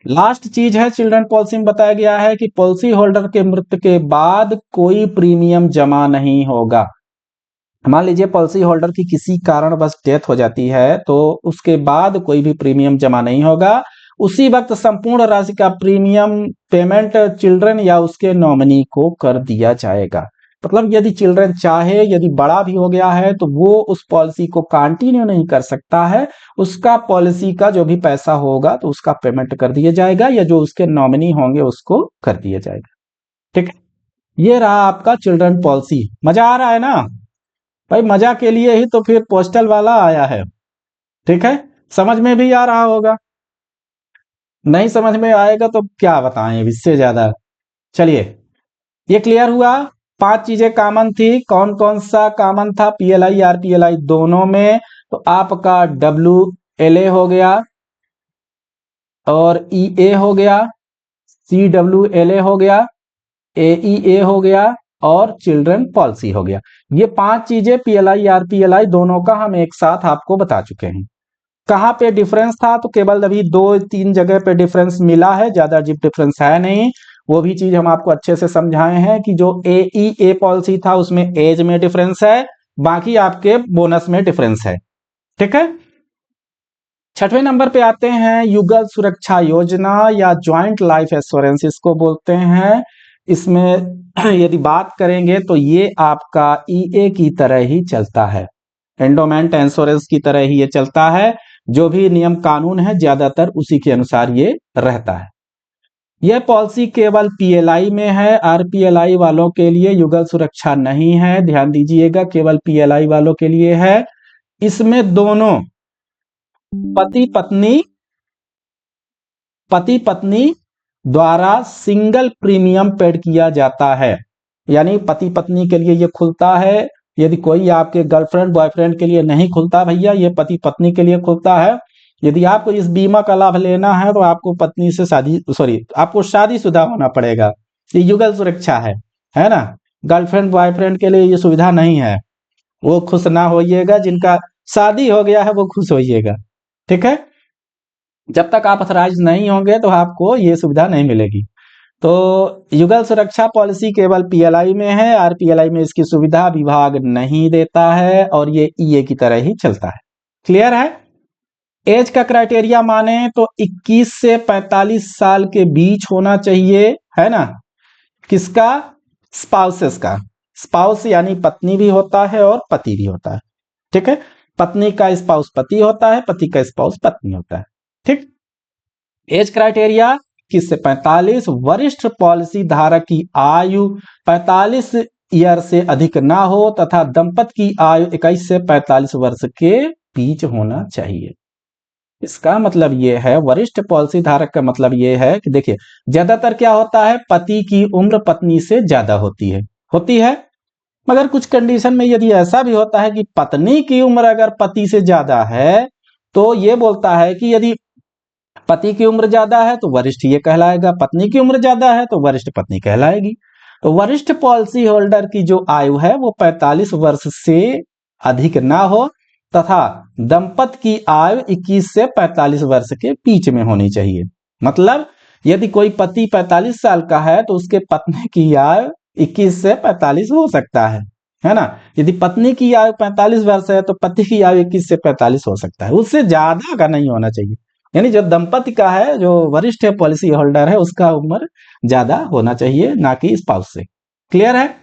लास्ट चीज है चिल्ड्रन पॉलिसी में बताया गया है कि पॉलिसी होल्डर के मृत्यु के बाद कोई प्रीमियम जमा नहीं होगा। मान लीजिए पॉलिसी होल्डर की किसी कारण बस डेथ हो जाती है तो उसके बाद कोई भी प्रीमियम जमा नहीं होगा। उसी वक्त संपूर्ण राशि का प्रीमियम पेमेंट चिल्ड्रन या उसके नॉमिनी को कर दिया जाएगा। मतलब यदि चिल्ड्रन चाहे, यदि बड़ा भी हो गया है तो वो उस पॉलिसी को कंटिन्यू नहीं कर सकता है, उसका पॉलिसी का जो भी पैसा होगा तो उसका पेमेंट कर दिया जाएगा या जो उसके नॉमिनी होंगे उसको कर दिया जाएगा, ठीक है। ये रहा आपका चिल्ड्रन पॉलिसी। मजा आ रहा है ना भाई? मजा के लिए ही तो फिर पोस्टल वाला आया है, ठीक है। समझ में भी आ रहा होगा, नहीं समझ में आएगा तो क्या बताएं इससे ज्यादा। चलिए, ये क्लियर हुआ। 5 चीजें कॉमन थी। कौन कौन सा कॉमन था? पीएलआई आरपीएलआई दोनों में तो आपका डब्ल्यूएलए हो गया और ईए हो गया, सीडब्ल्यूएलए हो गया, एईए हो गया और चिल्ड्रन पॉलिसी हो गया। ये 5 चीजें पीएलआई आरपीएलआई दोनों का हम एक साथ आपको बता चुके हैं। कहां पे डिफरेंस था? तो केवल अभी 2-3 जगह पे डिफरेंस मिला है, ज्यादा डिफरेंस है नहीं। वो भी चीज हम आपको अच्छे से समझाए हैं कि जो एईए पॉलिसी था उसमें एज में डिफरेंस है, बाकी आपके बोनस में डिफरेंस है, ठीक है। 6वें नंबर पे आते हैं युगल सुरक्षा योजना या ज्वाइंट लाइफ एश्योरेंस इसको बोलते हैं। इसमें यदि बात करेंगे तो ये आपका ईए की तरह ही चलता है, एंडोमेंट इंश्योरेंस की तरह ही ये चलता है। जो भी नियम कानून है ज्यादातर उसी के अनुसार ये रहता है। यह पॉलिसी केवल पीएलआई में है, आरपीएलआई वालों के लिए युगल सुरक्षा नहीं है, ध्यान दीजिएगा, केवल पीएलआई वालों के लिए है। इसमें दोनों पति पत्नी द्वारा सिंगल प्रीमियम पेड किया जाता है, यानी पति पत्नी के लिए ये खुलता है। यदि कोई आपके गर्लफ्रेंड बॉयफ्रेंड के लिए नहीं खुलता भैया, ये पति पत्नी के लिए खुलता है। यदि आपको इस बीमा का लाभ लेना है तो आपको पत्नी से आपको शादीशुदा होना पड़ेगा। ये युगल सुरक्षा है ना। गर्लफ्रेंड बॉयफ्रेंड के लिए ये सुविधा नहीं है, वो खुश ना होइएगा, जिनका शादी हो गया है वो खुश होइएगा, ठीक है। जब तक आप अथराइज नहीं होंगे तो आपको ये सुविधा नहीं मिलेगी। तो युगल सुरक्षा पॉलिसी केवल पीएलआई में है, आरपीएलआई में इसकी सुविधा विभाग नहीं देता है और ये ईए की तरह ही चलता है। क्लियर है। एज का क्राइटेरिया माने तो 21 से 45 साल के बीच होना चाहिए, है ना। किसका? स्पाउसेस का। स्पाउस यानी पत्नी भी होता है और पति भी होता है, ठीक है। पत्नी का स्पाउस पति होता है, पति का स्पाउस पत्नी होता है, ठीक। एज क्राइटेरिया 21 से 45, वरिष्ठ पॉलिसी धारक की आयु 45 ईयर से अधिक ना हो तथा दंपत की आयु 21 से 45 वर्ष के बीच होना चाहिए। इसका मतलब यह है, वरिष्ठ पॉलिसी धारक का मतलब यह है कि देखिए, ज्यादातर क्या होता है, पति की उम्र पत्नी से ज्यादा होती है। मगर कुछ कंडीशन में यदि ऐसा भी होता है कि पत्नी की उम्र अगर पति से ज्यादा है तो ये बोलता है कि यदि पति की उम्र ज्यादा है तो वरिष्ठ ये कहलाएगा, पत्नी की उम्र ज्यादा है तो वरिष्ठ पत्नी कहलाएगी। तो वरिष्ठ पॉलिसी होल्डर की जो आयु है वो 45 वर्ष से अधिक ना हो तथा दंपत की आयु 21 से 45 वर्ष के बीच में होनी चाहिए। मतलब यदि कोई पति 45 साल का है तो उसके पत्नी की आयु 21 से 45 हो सकता है ना। यदि पत्नी की आयु 45 वर्ष है तो पति की आयु 21 से 45 हो सकता है, उससे ज्यादा का नहीं होना चाहिए। यानी जो दंपति का है, जो वरिष्ठ पॉलिसी होल्डर है, उसका उम्र ज्यादा होना चाहिए, ना कि स्पाउस से। क्लियर है।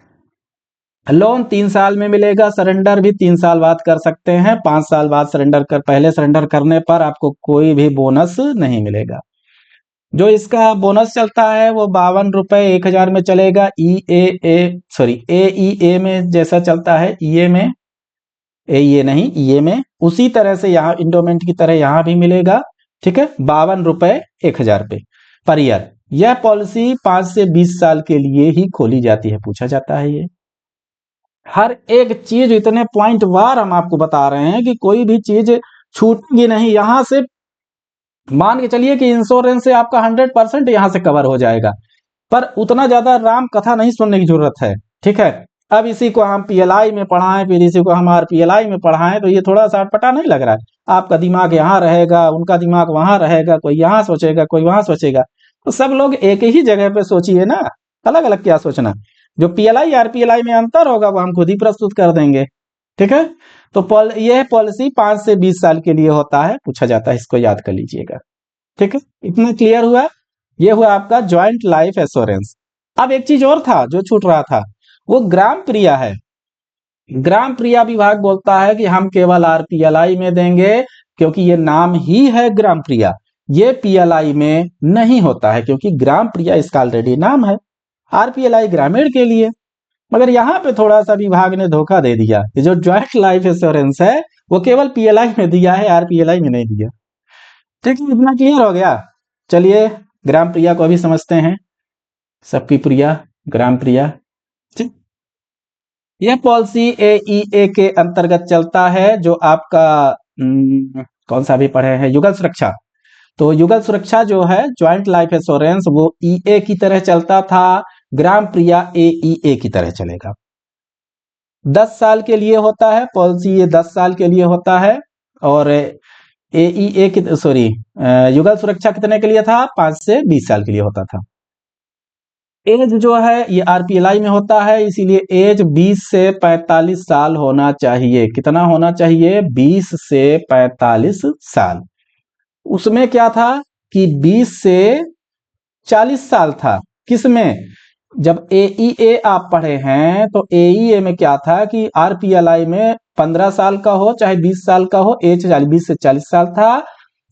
लोन 3 साल में मिलेगा, सरेंडर भी 3 साल बाद कर सकते हैं। 5 साल बाद पहले सरेंडर करने पर आपको कोई भी बोनस नहीं मिलेगा। जो इसका बोनस चलता है वो 52 रुपए 1000 में चलेगा। एईए में जैसा चलता है, ईए में, एईए नहीं, ईए में, उसी तरह से यहाँ इंडोमेंट की तरह यहाँ भी मिलेगा, ठीक है। 52 रुपए 1000 पे पर ईयर। यह पॉलिसी 5 से 20 साल के लिए ही खोली जाती है, पूछा जाता है। ये हर एक चीज इतने पॉइंट वार हम आपको बता रहे हैं कि कोई भी चीज छूटेगी नहीं। यहां से मान के चलिए कि इंश्योरेंस से आपका 100% यहां से कवर हो जाएगा, पर उतना ज्यादा राम कथा नहीं सुनने की जरूरत है, ठीक है। अब इसी को हम पीएलआई में पढ़ाएं, फिर इसी को हम आरपीएलआई में पढ़ाएं, तो ये थोड़ा सा अटपटा नहीं लग रहा है। आपका दिमाग यहाँ रहेगा, उनका दिमाग वहां रहेगा, कोई यहाँ सोचेगा, कोई वहां सोचेगा। तो सब लोग एक ही जगह पे सोचिए ना, अलग अलग क्या सोचना। जो पीएलआई आरपीएलआई में अंतर होगा वो हम खुद ही प्रस्तुत कर देंगे, ठीक है। तो यह पॉलिसी 5 से 20 साल के लिए होता है, पूछा जाता है, इसको याद कर लीजिएगा, ठीक है। इतना क्लियर हुआ। ये हुआ आपका ज्वाइंट लाइफ एश्योरेंस। अब एक चीज और था जो छूट रहा था, वो ग्राम प्रिया है। ग्राम प्रिया विभाग बोलता है कि हम केवल आरपीएलआई में देंगे, क्योंकि ये नाम ही है ग्राम प्रिया। ये पीएलआई में नहीं होता है, क्योंकि ग्राम प्रिया इसका ऑलरेडी नाम है, आरपीएलआई ग्रामीण के लिए। मगर यहाँ पे थोड़ा सा विभाग ने धोखा दे दिया कि जो ज्वाइंट लाइफ इंश्योरेंस है वो केवल पीएलआई में दिया है, आरपीएलआई में नहीं दिया। ठीक है, इतना क्लियर हो गया। चलिए ग्राम प्रिया को अभी समझते हैं। सबकी प्रिया ग्राम प्रिया, ठीक। यह पॉलिसी एईए के अंतर्गत चलता है, जो आपका कौन सा भी पढ़े हैं, युगल सुरक्षा। तो युगल सुरक्षा जो है ज्वाइंट लाइफ इंश्योरेंस, वो ईए की तरह चलता था, ग्राम प्रिया एईए की तरह चलेगा। 10 साल के लिए होता है पॉलिसी, ये 10 साल के लिए होता है। और एईए की युगल सुरक्षा कितने के लिए था? 5 से 20 साल के लिए होता था। एज जो है ये आरपीएलआई में होता है, इसीलिए एज 20 से 45 साल होना चाहिए। कितना होना चाहिए? 20 से 45 साल। उसमें क्या था कि 20 से 40 साल था, किसमें? जब AEA आप पढ़े हैं तो AEA में क्या था कि RPLI में 15 साल का हो चाहे 20 साल का हो, एज 20 से 40 साल था।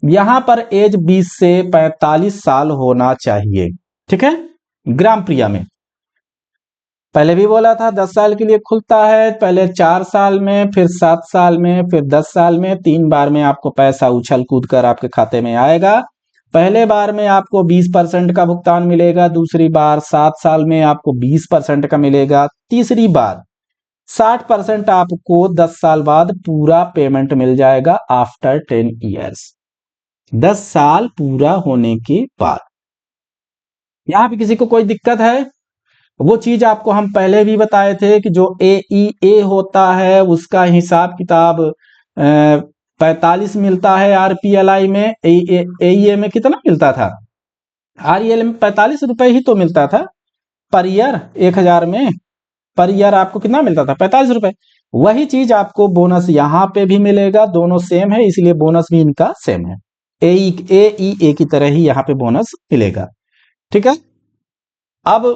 यहां पर एज 20 से 45 साल होना चाहिए। ठीक है। ग्राम प्रिया में पहले भी बोला था 10 साल के लिए खुलता है, पहले 4 साल में, फिर 7 साल में, फिर 10 साल में, 3 बार में आपको पैसा उछल कूद कर आपके खाते में आएगा। पहले बार में आपको 20% का भुगतान मिलेगा, दूसरी बार 7 साल में आपको 20% का मिलेगा, तीसरी बार 60% आपको 10 साल बाद पूरा पेमेंट मिल जाएगा आफ्टर 10 ईयर्स। 10 साल पूरा होने के बाद। यहां पे किसी को कोई दिक्कत है? वो चीज आपको हम पहले भी बताए थे कि जो AEA होता है उसका हिसाब किताब 45 मिलता है, RPLI में AEA में कितना मिलता था? REL में 45 रुपए ही तो मिलता था पर ईयर, 1000 में पर ईयर आपको कितना मिलता था? 45 रुपए। वही चीज आपको बोनस यहाँ पे भी मिलेगा, दोनों सेम है इसलिए बोनस भी इनका सेम है। AEA की तरह ही यहाँ पे बोनस मिलेगा। ठीक है। अब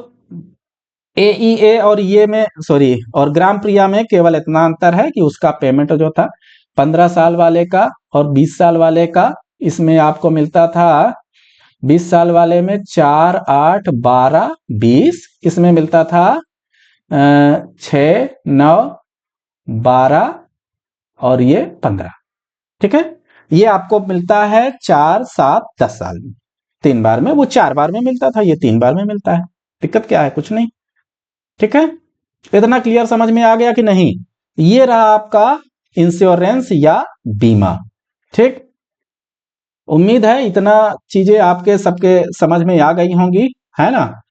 AEA और ये में सॉरी और ग्राम प्रिया में केवल इतना अंतर है कि उसका पेमेंट जो था 15 साल वाले का और 20 साल वाले का, इसमें आपको मिलता था 20 साल वाले में 4, 8, 12, 20, इसमें मिलता था 6, 9, 12 और ये 15। ठीक है। ये आपको मिलता है 4, 7, 10 साल में, 3 बार में। वो 4 बार में मिलता था, ये 3 बार में मिलता है। दिक्कत क्या है? कुछ नहीं। ठीक है। इतना क्लियर समझ में आ गया कि नहीं? ये रहा आपका इंश्योरेंस या बीमा। ठीक। उम्मीद है इतना चीजें आपके सबके समझ में आ गई होंगी, है ना?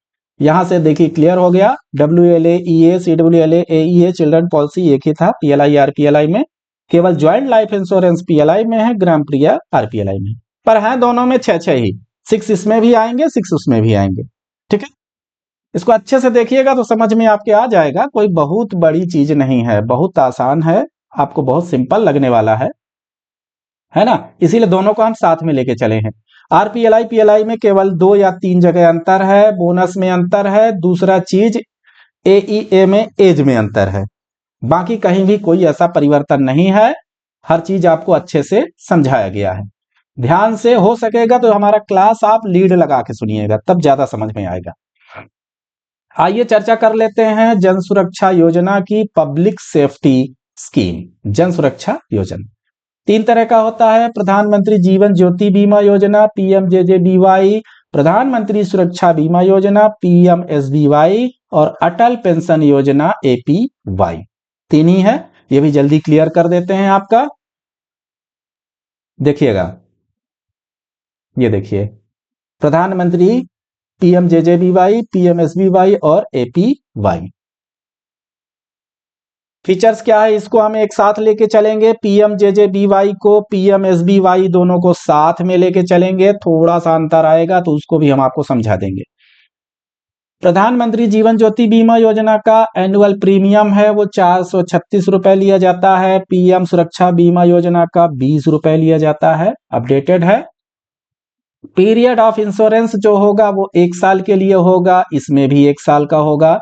यहां से देखिए क्लियर हो गया। WLA, EA, CWLA, AEA children policy एक ही था PLI RPLI में, केवल ज्वाइंट लाइफ इंश्योरेंस PLI में है, ग्राम प्रिया RPLI में। पर है दोनों में 6 ही, 6 इसमें भी आएंगे, 6 उसमें भी आएंगे। ठीक है। इसको अच्छे से देखिएगा तो समझ में आपके आ जाएगा, कोई बहुत बड़ी चीज नहीं है, बहुत आसान है, आपको बहुत सिंपल लगने वाला है ना? इसीलिए दोनों को हम साथ में लेके चले हैं। RPLI PLI में केवल 2 या 3 जगह अंतर है, बोनस में अंतर है, दूसरा चीज AEA में एज में अंतर है, बाकी कहीं भी कोई ऐसा परिवर्तन नहीं है। हर चीज आपको अच्छे से समझाया गया है। ध्यान से हो सकेगा तो हमारा क्लास आप लीड लगा के सुनिएगा, तब ज्यादा समझ में आएगा। आइए चर्चा कर लेते हैं जन सुरक्षा योजना की, पब्लिक सेफ्टी स्कीम। जन सुरक्षा योजना 3 तरह का होता है: प्रधानमंत्री जीवन ज्योति बीमा योजना PMJJBY, प्रधानमंत्री सुरक्षा बीमा योजना PMSBY और अटल पेंशन योजना APY। 3 ही है। ये भी जल्दी क्लियर कर देते हैं आपका। देखिएगा, ये देखिए, प्रधानमंत्री PMJJBY, PMSBY और APY। फीचर्स क्या है, इसको हम एक साथ लेके चलेंगे। PMJJBY को PMSBY दोनों को साथ में लेके चलेंगे, थोड़ा सा अंतर आएगा तो उसको भी हम आपको समझा देंगे। प्रधानमंत्री जीवन ज्योति बीमा योजना का एनुअल प्रीमियम है वो 436 रुपए लिया जाता है। PM सुरक्षा बीमा योजना का 20 रुपए लिया जाता है, अपडेटेड है। पीरियड ऑफ इंश्योरेंस जो होगा वो 1 साल के लिए होगा, इसमें भी 1 साल का होगा।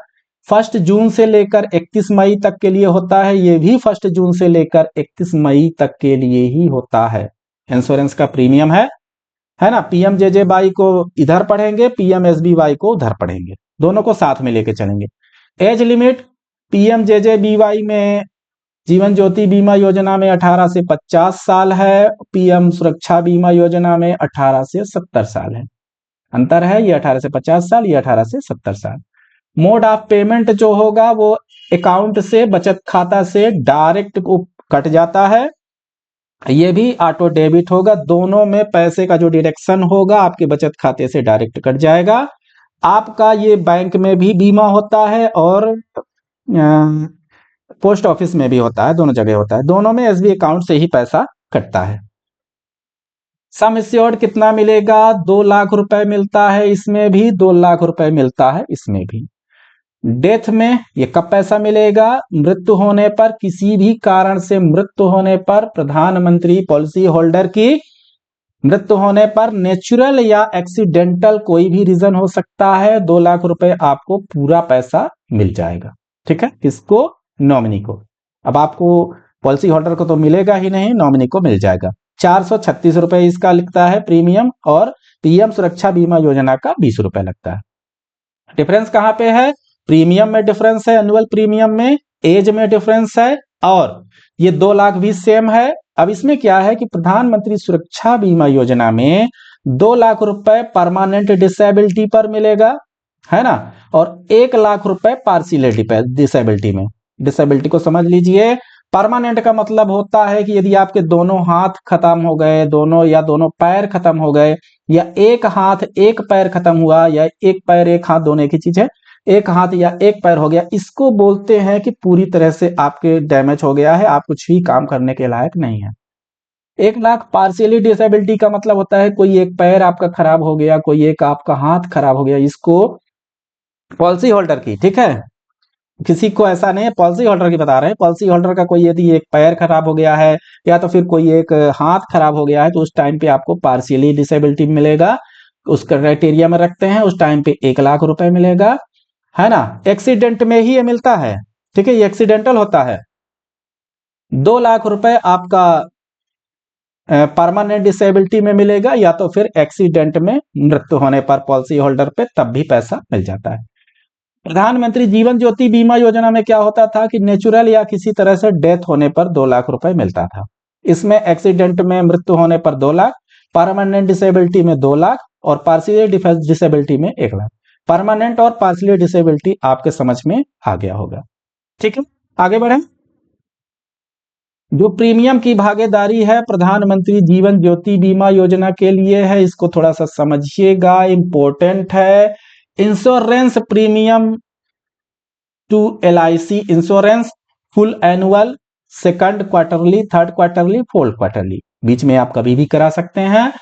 1 जून से लेकर 31 मई तक के लिए होता है, ये भी 1 जून से लेकर 31 मई तक के लिए ही होता है। इंश्योरेंस का प्रीमियम है ना? PMJJBY को इधर पढ़ेंगे, PMSBY को उधर पढ़ेंगे, दोनों को साथ में लेके चलेंगे। एज लिमिट PMJJBY में, जीवन ज्योति बीमा योजना में 18 से 50 साल है, PM सुरक्षा बीमा योजना में 18 से 70 साल है। अंतर है, ये 18 से 50 साल, ये 18 से 70 साल। मोड ऑफ पेमेंट जो होगा वो अकाउंट से, बचत खाता से डायरेक्ट कट जाता है, ये भी ऑटो डेबिट होगा। दोनों में पैसे का जो डिडक्शन होगा आपके बचत खाते से डायरेक्ट कट जाएगा। आपका ये बैंक में भी बीमा होता है और पोस्ट ऑफिस में भी होता है, दोनों जगह होता है। दोनों में SBI अकाउंट से ही पैसा कटता है। सम एश्योर्ड कितना मिलेगा? 2 लाख रुपए मिलता है, इसमें भी 2 लाख रुपए मिलता है, इसमें भी। डेथ में ये कब पैसा मिलेगा? मृत्यु होने पर, किसी भी कारण से मृत्यु होने पर प्रधानमंत्री पॉलिसी होल्डर की मृत्यु होने पर नेचुरल या एक्सीडेंटल कोई भी रीजन हो सकता है, 2 लाख रुपए आपको पूरा पैसा मिल जाएगा। ठीक है, किसको? नॉमिनी को। अब आपको पॉलिसी होल्डर को तो मिलेगा ही नहीं, नॉमिनी को मिल जाएगा। 436 रुपए इसका लिखता है प्रीमियम, और पीएम सुरक्षा बीमा योजना का 20 रुपए लगता है। डिफरेंस कहां पे है? प्रीमियम में डिफरेंस है, एनुअल प्रीमियम में, एज में डिफरेंस है, और ये 2 लाख भी सेम है। अब इसमें क्या है कि प्रधानमंत्री सुरक्षा बीमा योजना में 2 लाख रुपए परमानेंट डिसेबिलिटी पर मिलेगा, है ना, और 1 लाख रुपए पार्शियल डिसेबिलिटी में। डिसेबिलिटी को समझ लीजिए, परमानेंट का मतलब होता है कि यदि आपके दोनों हाथ खत्म हो गए, दोनों पैर खत्म हो गए, या एक हाथ एक पैर खत्म हुआ, या एक पैर एक हाथ, दोनों एक ही चीज है, एक हाथ या एक पैर हो गया, इसको बोलते हैं कि पूरी तरह से आपके डैमेज हो गया है, आप कुछ भी काम करने के लायक नहीं है। 1 लाख पार्शियली डिसेबिलिटी का मतलब होता है कोई एक पैर आपका खराब हो गया, कोई एक आपका हाथ खराब हो गया, इसको पॉलिसी होल्डर की, ठीक है, किसी को ऐसा नहीं है, पॉलिसी होल्डर की बता रहे हैं। पॉलिसी होल्डर का कोई यदि एक पैर खराब हो गया है, या तो फिर कोई एक हाथ खराब हो गया है, तो उस टाइम पे आपको पार्शियली डिसेबिलिटी मिलेगा, उस क्राइटेरिया में रखते हैं, उस टाइम पे 1 लाख रुपए मिलेगा, है ना। एक्सीडेंट में ही ये मिलता है, ठीक है, ये एक्सीडेंटल होता है। 2 लाख रुपए आपका परमानेंट डिसेबिलिटी में मिलेगा, या तो फिर एक्सीडेंट में मृत्यु होने पर पॉलिसी होल्डर पे तब भी पैसा मिल जाता है। प्रधानमंत्री जीवन ज्योति बीमा योजना में क्या होता था कि नेचुरल या किसी तरह से डेथ होने पर 2 लाख रुपए मिलता था। इसमें एक्सीडेंट में मृत्यु होने पर 2 लाख, परमानेंट डिसेबिलिटी में 2 लाख, और पार्शियल डिसेबिलिटी में 1 लाख। परमानेंट और पार्शियल डिसेबिलिटी आपके समझ में आ गया होगा। ठीक है, आगे बढ़े। जो प्रीमियम की भागीदारी है प्रधानमंत्री जीवन ज्योति बीमा योजना के लिए है, इसको थोड़ा सा समझिएगा, इंपॉर्टेंट है। Insurance premium to LIC insurance, full annual, second quarterly, third quarterly, fourth quarterly, बीच में आप कभी भी करा सकते हैं।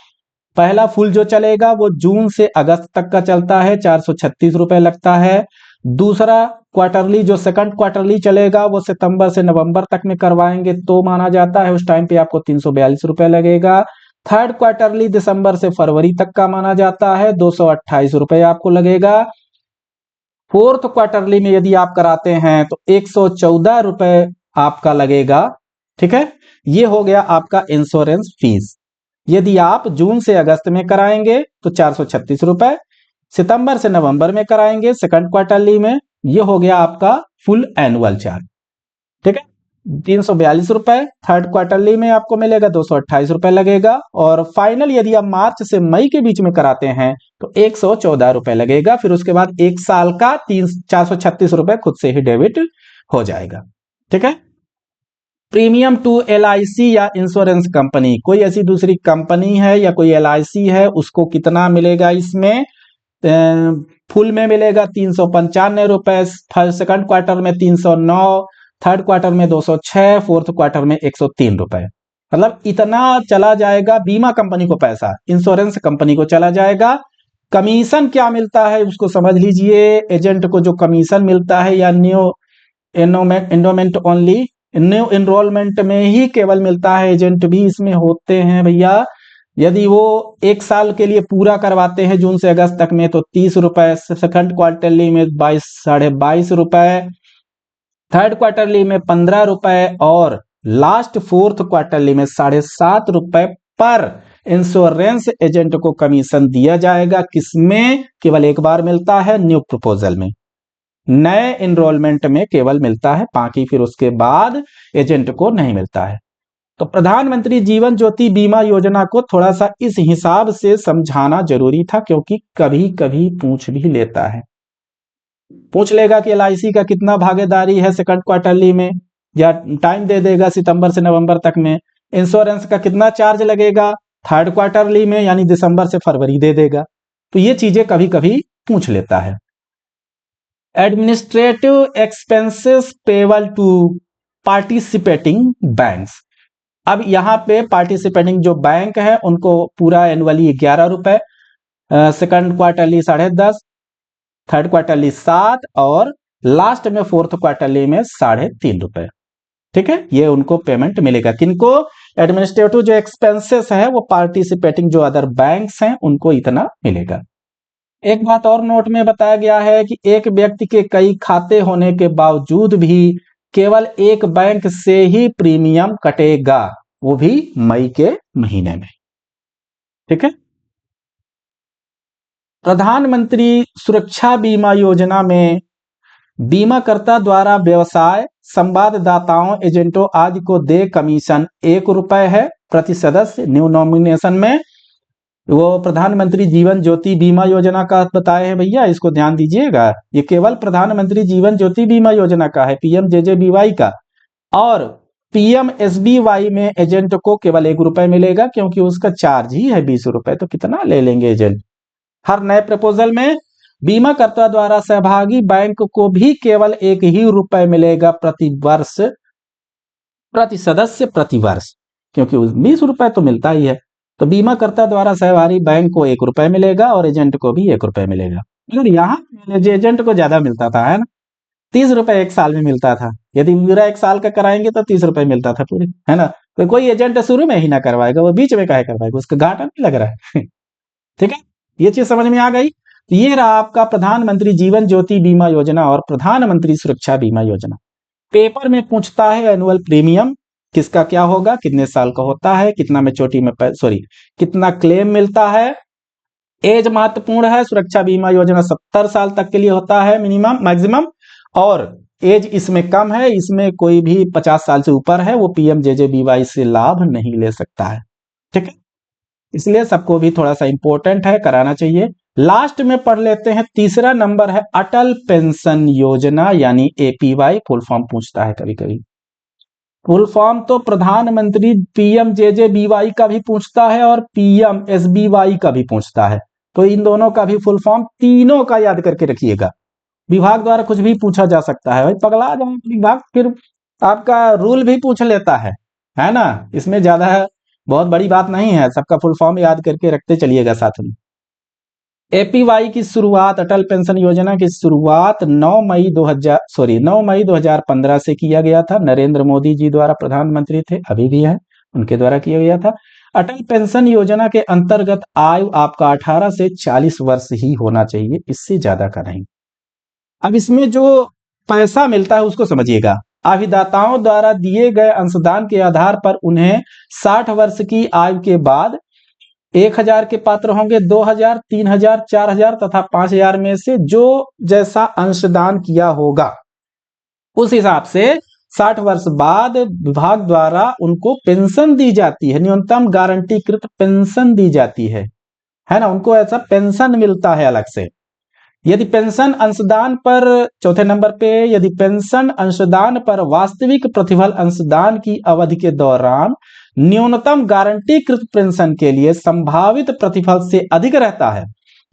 पहला फुल जो चलेगा वो जून से अगस्त तक का चलता है, 436 रुपए लगता है। दूसरा क्वार्टरली, जो सेकंड क्वार्टरली चलेगा, वो सितंबर से नवंबर तक में करवाएंगे तो माना जाता है, उस टाइम पे आपको 342 रुपए लगेगा। थर्ड क्वार्टरली दिसंबर से फरवरी तक का माना जाता है, 228 रुपए आपको लगेगा। फोर्थ क्वार्टरली में यदि आप कराते हैं तो 114 रुपए आपका लगेगा। ठीक है, ये हो गया आपका इंश्योरेंस फीस। यदि आप जून से अगस्त में कराएंगे तो 436 रुपए, सितंबर से नवंबर में कराएंगे सेकंड क्वार्टरली में, ये हो गया आपका फुल एनुअल चार्ज। ठीक है, 342 रुपए। थर्ड क्वार्टरली में आपको मिलेगा 228 रुपए लगेगा, और फाइनल यदि आप मार्च से मई के बीच में कराते हैं तो 114 रुपए लगेगा। फिर उसके बाद 1 साल का 436 रुपए खुद से ही डेबिट हो जाएगा। ठीक है, प्रीमियम टू LIC या इंश्योरेंस कंपनी, कोई ऐसी दूसरी कंपनी है या कोई LIC है, उसको कितना मिलेगा इसमें? फुल में मिलेगा 395 रुपए, सेकंड क्वार्टर में 309, थर्ड क्वार्टर में 206, फोर्थ क्वार्टर में 103 रुपए। मतलब इतना चला जाएगा बीमा कंपनी को पैसा, इंश्योरेंस कंपनी को चला जाएगा। कमीशन क्या मिलता है उसको समझ लीजिए। एजेंट को जो कमीशन मिलता है, या new endowment only, new enrolment में ही केवल मिलता है, एजेंट भी इसमें होते हैं भैया। यदि वो 1 साल के लिए पूरा करवाते हैं जून से अगस्त तक में तो 30 रुपए, सेकंड क्वार्टरली में 22 रुपए, थर्ड क्वार्टरली में 15 रुपए, और लास्ट फोर्थ क्वार्टरली में 7.5 रुपए पर इंश्योरेंस एजेंट को कमीशन दिया जाएगा। किसमें? केवल एक बार मिलता है, न्यू प्रपोजल में, नए एनरोलमेंट में केवल मिलता है, बाकी फिर उसके बाद एजेंट को नहीं मिलता है। तो प्रधानमंत्री जीवन ज्योति बीमा योजना को थोड़ा सा इस हिसाब से समझाना जरूरी था, क्योंकि कभी कभी पूछ भी लेता है, पूछ लेगा कि LIC का कितना भागीदारी है सेकंड क्वार्टरली में, या टाइम दे देगा सितंबर से नवंबर तक में। इंश्योरेंस का कितना चार्ज लगेगा थर्ड क्वार्टरली में, यानी दिसंबर से फरवरी दे देगा। तो ये चीजें कभी कभी पूछ लेता है। Administrative expenses payable to participating banks. अब यहाँ पे पार्टिसिपेटिंग जो बैंक है उनको पूरा एनुअली 11 रुपए, सेकंड क्वार्टरली 10.5, थर्ड क्वार्टरली 7, और लास्ट में फोर्थ क्वार्टरली में 3.5 रुपए। ठीक है, ये उनको पेमेंट मिलेगा। किनको? एडमिनिस्ट्रेटिव जो एक्सपेंसेस है वो पार्टिसिपेटिंग जो अदर बैंक्स हैं उनको इतना मिलेगा। एक बात और नोट में बताया गया है कि एक व्यक्ति के कई खाते होने के बावजूद भी केवल एक बैंक से ही प्रीमियम कटेगा, वो भी मई के महीने में। ठीक है। प्रधानमंत्री सुरक्षा बीमा योजना में बीमाकर्ता द्वारा व्यवसाय संवाददाताओं एजेंटों आदि को दे कमीशन ₹1 है प्रति सदस्य। न्यू नॉमिनेशन में वो प्रधानमंत्री जीवन ज्योति बीमा योजना का बताए हैं भैया, इसको ध्यान दीजिएगा। ये केवल प्रधानमंत्री जीवन ज्योति बीमा योजना का है, PMJJBY का। और PMSBY में एजेंट को केवल ₹1 मिलेगा, क्योंकि उसका चार्ज ही है ₹20। तो कितना ले लेंगे एजेंट। हर नए प्रपोजल में बीमाकर्ता द्वारा सहभागी बैंक को भी केवल ₹1 ही मिलेगा प्रति वर्ष, प्रति सदस्य प्रति वर्ष, क्योंकि ₹20 तो मिलता ही है। तो बीमाकर्ता द्वारा सहभागी बैंक को ₹1 मिलेगा और एजेंट को भी ₹1 मिलेगा। मगर यहाँ एजेंट को ज्यादा मिलता था, है ना, ₹30 एक साल में मिलता था। यदि पूरा 1 साल का कराएंगे तो ₹30 मिलता था पूरे, है ना। तो कोई एजेंट शुरू में ही ना करवाएगा, वो बीच में काहे करवाएगा, उसका घाटा नहीं लग रहा है। ठीक है, ये चीज समझ में आ गई। ये रहा आपका प्रधानमंत्री जीवन ज्योति बीमा योजना और प्रधानमंत्री सुरक्षा बीमा योजना। पेपर में पूछता है एनुअल प्रीमियम किसका क्या होगा, कितने साल का होता है, कितना मैच्योरिटी में कितना क्लेम मिलता है। एज महत्वपूर्ण है, सुरक्षा बीमा योजना 70 साल तक के लिए होता है मिनिमम मैक्सिमम, और एज इसमें कम है, इसमें कोई भी 50 साल से ऊपर है वो PMJJBY से लाभ नहीं ले सकता है। ठीक है, इसलिए सबको भी थोड़ा सा इंपॉर्टेंट है, कराना चाहिए। लास्ट में पढ़ लेते हैं, तीसरा नंबर है अटल पेंशन योजना यानी APY। फुल फॉर्म पूछता है कभी कभी। फुल फॉर्म तो प्रधानमंत्री PMJJBY का भी पूछता है और PMSBY का भी पूछता है। तो इन दोनों का भी फुल फॉर्म, तीनों का याद करके रखिएगा। विभाग द्वारा कुछ भी पूछा जा सकता है, भाई पगला जाए विभाग, फिर आपका रूल भी पूछ लेता है ना। इसमें ज्यादा बहुत बड़ी बात नहीं है, सबका फुल फॉर्म याद करके रखते चलिएगा साथ में। APY की शुरुआत, अटल पेंशन योजना की शुरुआत 9 मई 2015 से किया गया था। नरेंद्र मोदी जी द्वारा प्रधानमंत्री थे, अभी भी है, उनके द्वारा किया गया था। अटल पेंशन योजना के अंतर्गत आयु आपका 18 से 40 वर्ष ही होना चाहिए, इससे ज्यादा का नहीं। अब इसमें जो पैसा मिलता है उसको समझिएगा। अभिदाताओं द्वारा दिए गए अंशदान के आधार पर उन्हें 60 वर्ष की आयु के बाद 1000 के पात्र होंगे, 2000, 3000, 4000 तथा 5000 में से जो जैसा अंशदान किया होगा उस हिसाब से 60 वर्ष बाद विभाग द्वारा उनको पेंशन दी जाती है, न्यूनतम गारंटीकृत पेंशन दी जाती है ना, उनको ऐसा पेंशन मिलता है अलग से। यदि पेंशन अंशदान पर, चौथे नंबर पे, यदि पेंशन अंशदान पर वास्तविक प्रतिफल अंशदान की अवधि के दौरान न्यूनतम गारंटीकृत पेंशन के लिए संभावित प्रतिफल से अधिक रहता है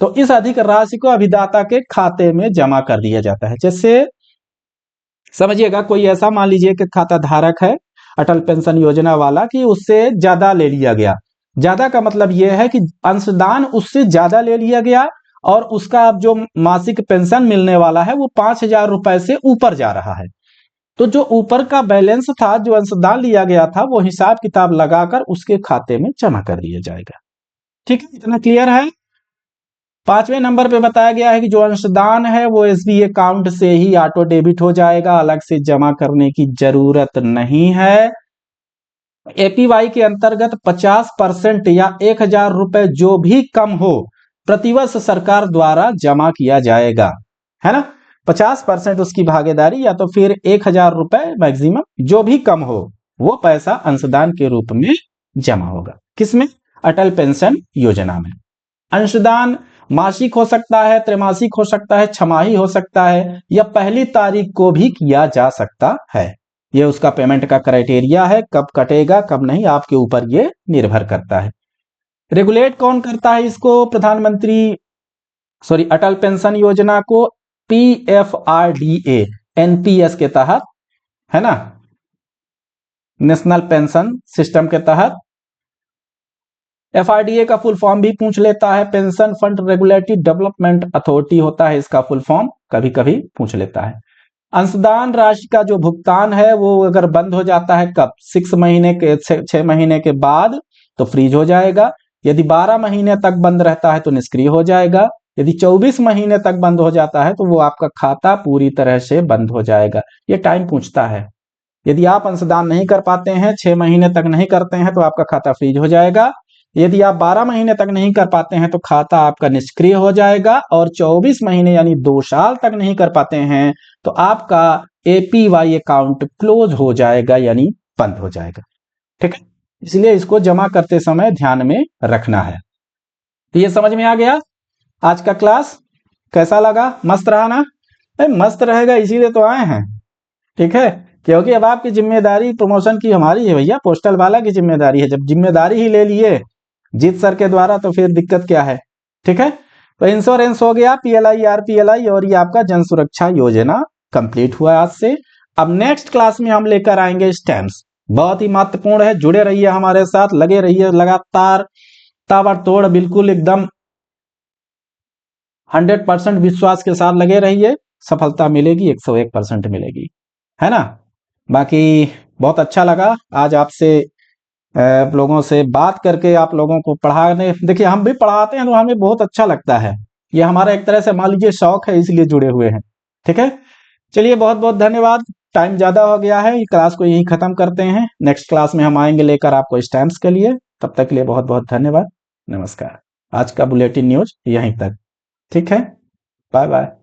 तो इस अधिक राशि को अभिदाता के खाते में जमा कर दिया जाता है। जैसे समझिएगा, कोई ऐसा मान लीजिए कि खाता धारक है अटल पेंशन योजना वाला कि उससे ज्यादा ले लिया गया। ज्यादा का मतलब यह है कि अंशदान उससे ज्यादा ले लिया गया और उसका अब जो मासिक पेंशन मिलने वाला है वो 5000 रुपए से ऊपर जा रहा है। तो जो ऊपर का बैलेंस था, जो अंशदान लिया गया था, वो हिसाब किताब लगाकर उसके खाते में जमा कर दिया जाएगा। ठीक है, इतना क्लियर है। 5वें नंबर पे बताया गया है कि जो अंशदान है वो SBI अकाउंट से ही ऑटो डेबिट हो जाएगा, अलग से जमा करने की जरूरत नहीं है। APY के अंतर्गत 50% या 1000 रुपए जो भी कम हो प्रतिवर्ष सरकार द्वारा जमा किया जाएगा, है ना। 50% उसकी भागीदारी या तो फिर 1000 रुपए मैक्सिमम, जो भी कम हो वो पैसा अंशदान के रूप में जमा होगा। किसमें? अटल पेंशन योजना में। अंशदान मासिक हो सकता है, त्रैमासिक हो सकता है, छमाही हो सकता है या पहली तारीख को भी किया जा सकता है। ये उसका पेमेंट का क्राइटेरिया है, कब कटेगा कब नहीं आपके ऊपर ये निर्भर करता है। रेगुलेट कौन करता है इसको? अटल पेंशन योजना को PFRDA NPS के तहत, है ना, नेशनल पेंशन सिस्टम के तहत। FRDA का फुल फॉर्म भी पूछ लेता है, pension fund regulatory development authority होता है इसका फुल फॉर्म, कभी कभी पूछ लेता है। अंशदान राशि का जो भुगतान है वो अगर बंद हो जाता है कब, 6 महीने के बाद तो फ्रीज हो जाएगा। यदि 12 महीने तक बंद रहता है तो निष्क्रिय हो जाएगा। यदि 24 महीने तक बंद हो जाता है तो वो आपका खाता पूरी तरह से बंद हो जाएगा। ये टाइम पूछता है। यदि आप अंशदान नहीं कर पाते हैं, 6 महीने तक नहीं करते हैं तो आपका खाता फ्रीज हो जाएगा। यदि आप 12 महीने तक नहीं कर पाते हैं तो खाता आपका निष्क्रिय हो जाएगा। और 24 महीने यानी 2 साल तक नहीं कर पाते हैं तो आपका एपीवाई अकाउंट क्लोज हो जाएगा, यानी बंद हो जाएगा। ठीक है, इसलिए इसको जमा करते समय ध्यान में रखना है। तो ये समझ में आ गया। आज का क्लास कैसा लगा? मस्त रहा ना? मस्त रहेगा इसीलिए तो आए हैं। ठीक है, क्योंकि अब आपकी जिम्मेदारी प्रमोशन की हमारी है भैया, पोस्टल वाला की जिम्मेदारी है। जब जिम्मेदारी ही ले लिए जीत सर के द्वारा तो फिर दिक्कत क्या है? ठीक है, तो इंश्योरेंस हो गया, पीएलआई, आरपीएलआई, और ये आपका जन सुरक्षा योजना कंप्लीट हुआ आज से। अब नेक्स्ट क्लास में हम लेकर आएंगे स्टैम्प्स। बहुत ही महत्वपूर्ण है, जुड़े रहिए हमारे साथ, लगे रहिए लगातार, ताबड़तोड़, बिल्कुल एकदम 100% विश्वास के साथ लगे रहिए। सफलता मिलेगी, 101% मिलेगी, है ना? बाकी बहुत अच्छा लगा आज आपसे आप लोगों से बात करके, आप लोगों को पढ़ाने। देखिए, हम भी पढ़ाते हैं तो हमें बहुत अच्छा लगता है। ये हमारा एक तरह से मान लीजिए शौक है, इसलिए जुड़े हुए हैं। ठीक है, चलिए बहुत बहुत धन्यवाद। टाइम ज्यादा हो गया है, क्लास को यहीं खत्म करते हैं। नेक्स्ट क्लास में हम आएंगे लेकर आपको स्टैम्प्स के लिए। तब तक के लिए बहुत बहुत धन्यवाद। नमस्कार। आज का बुलेटिन न्यूज यहीं तक। ठीक है, बाय बाय।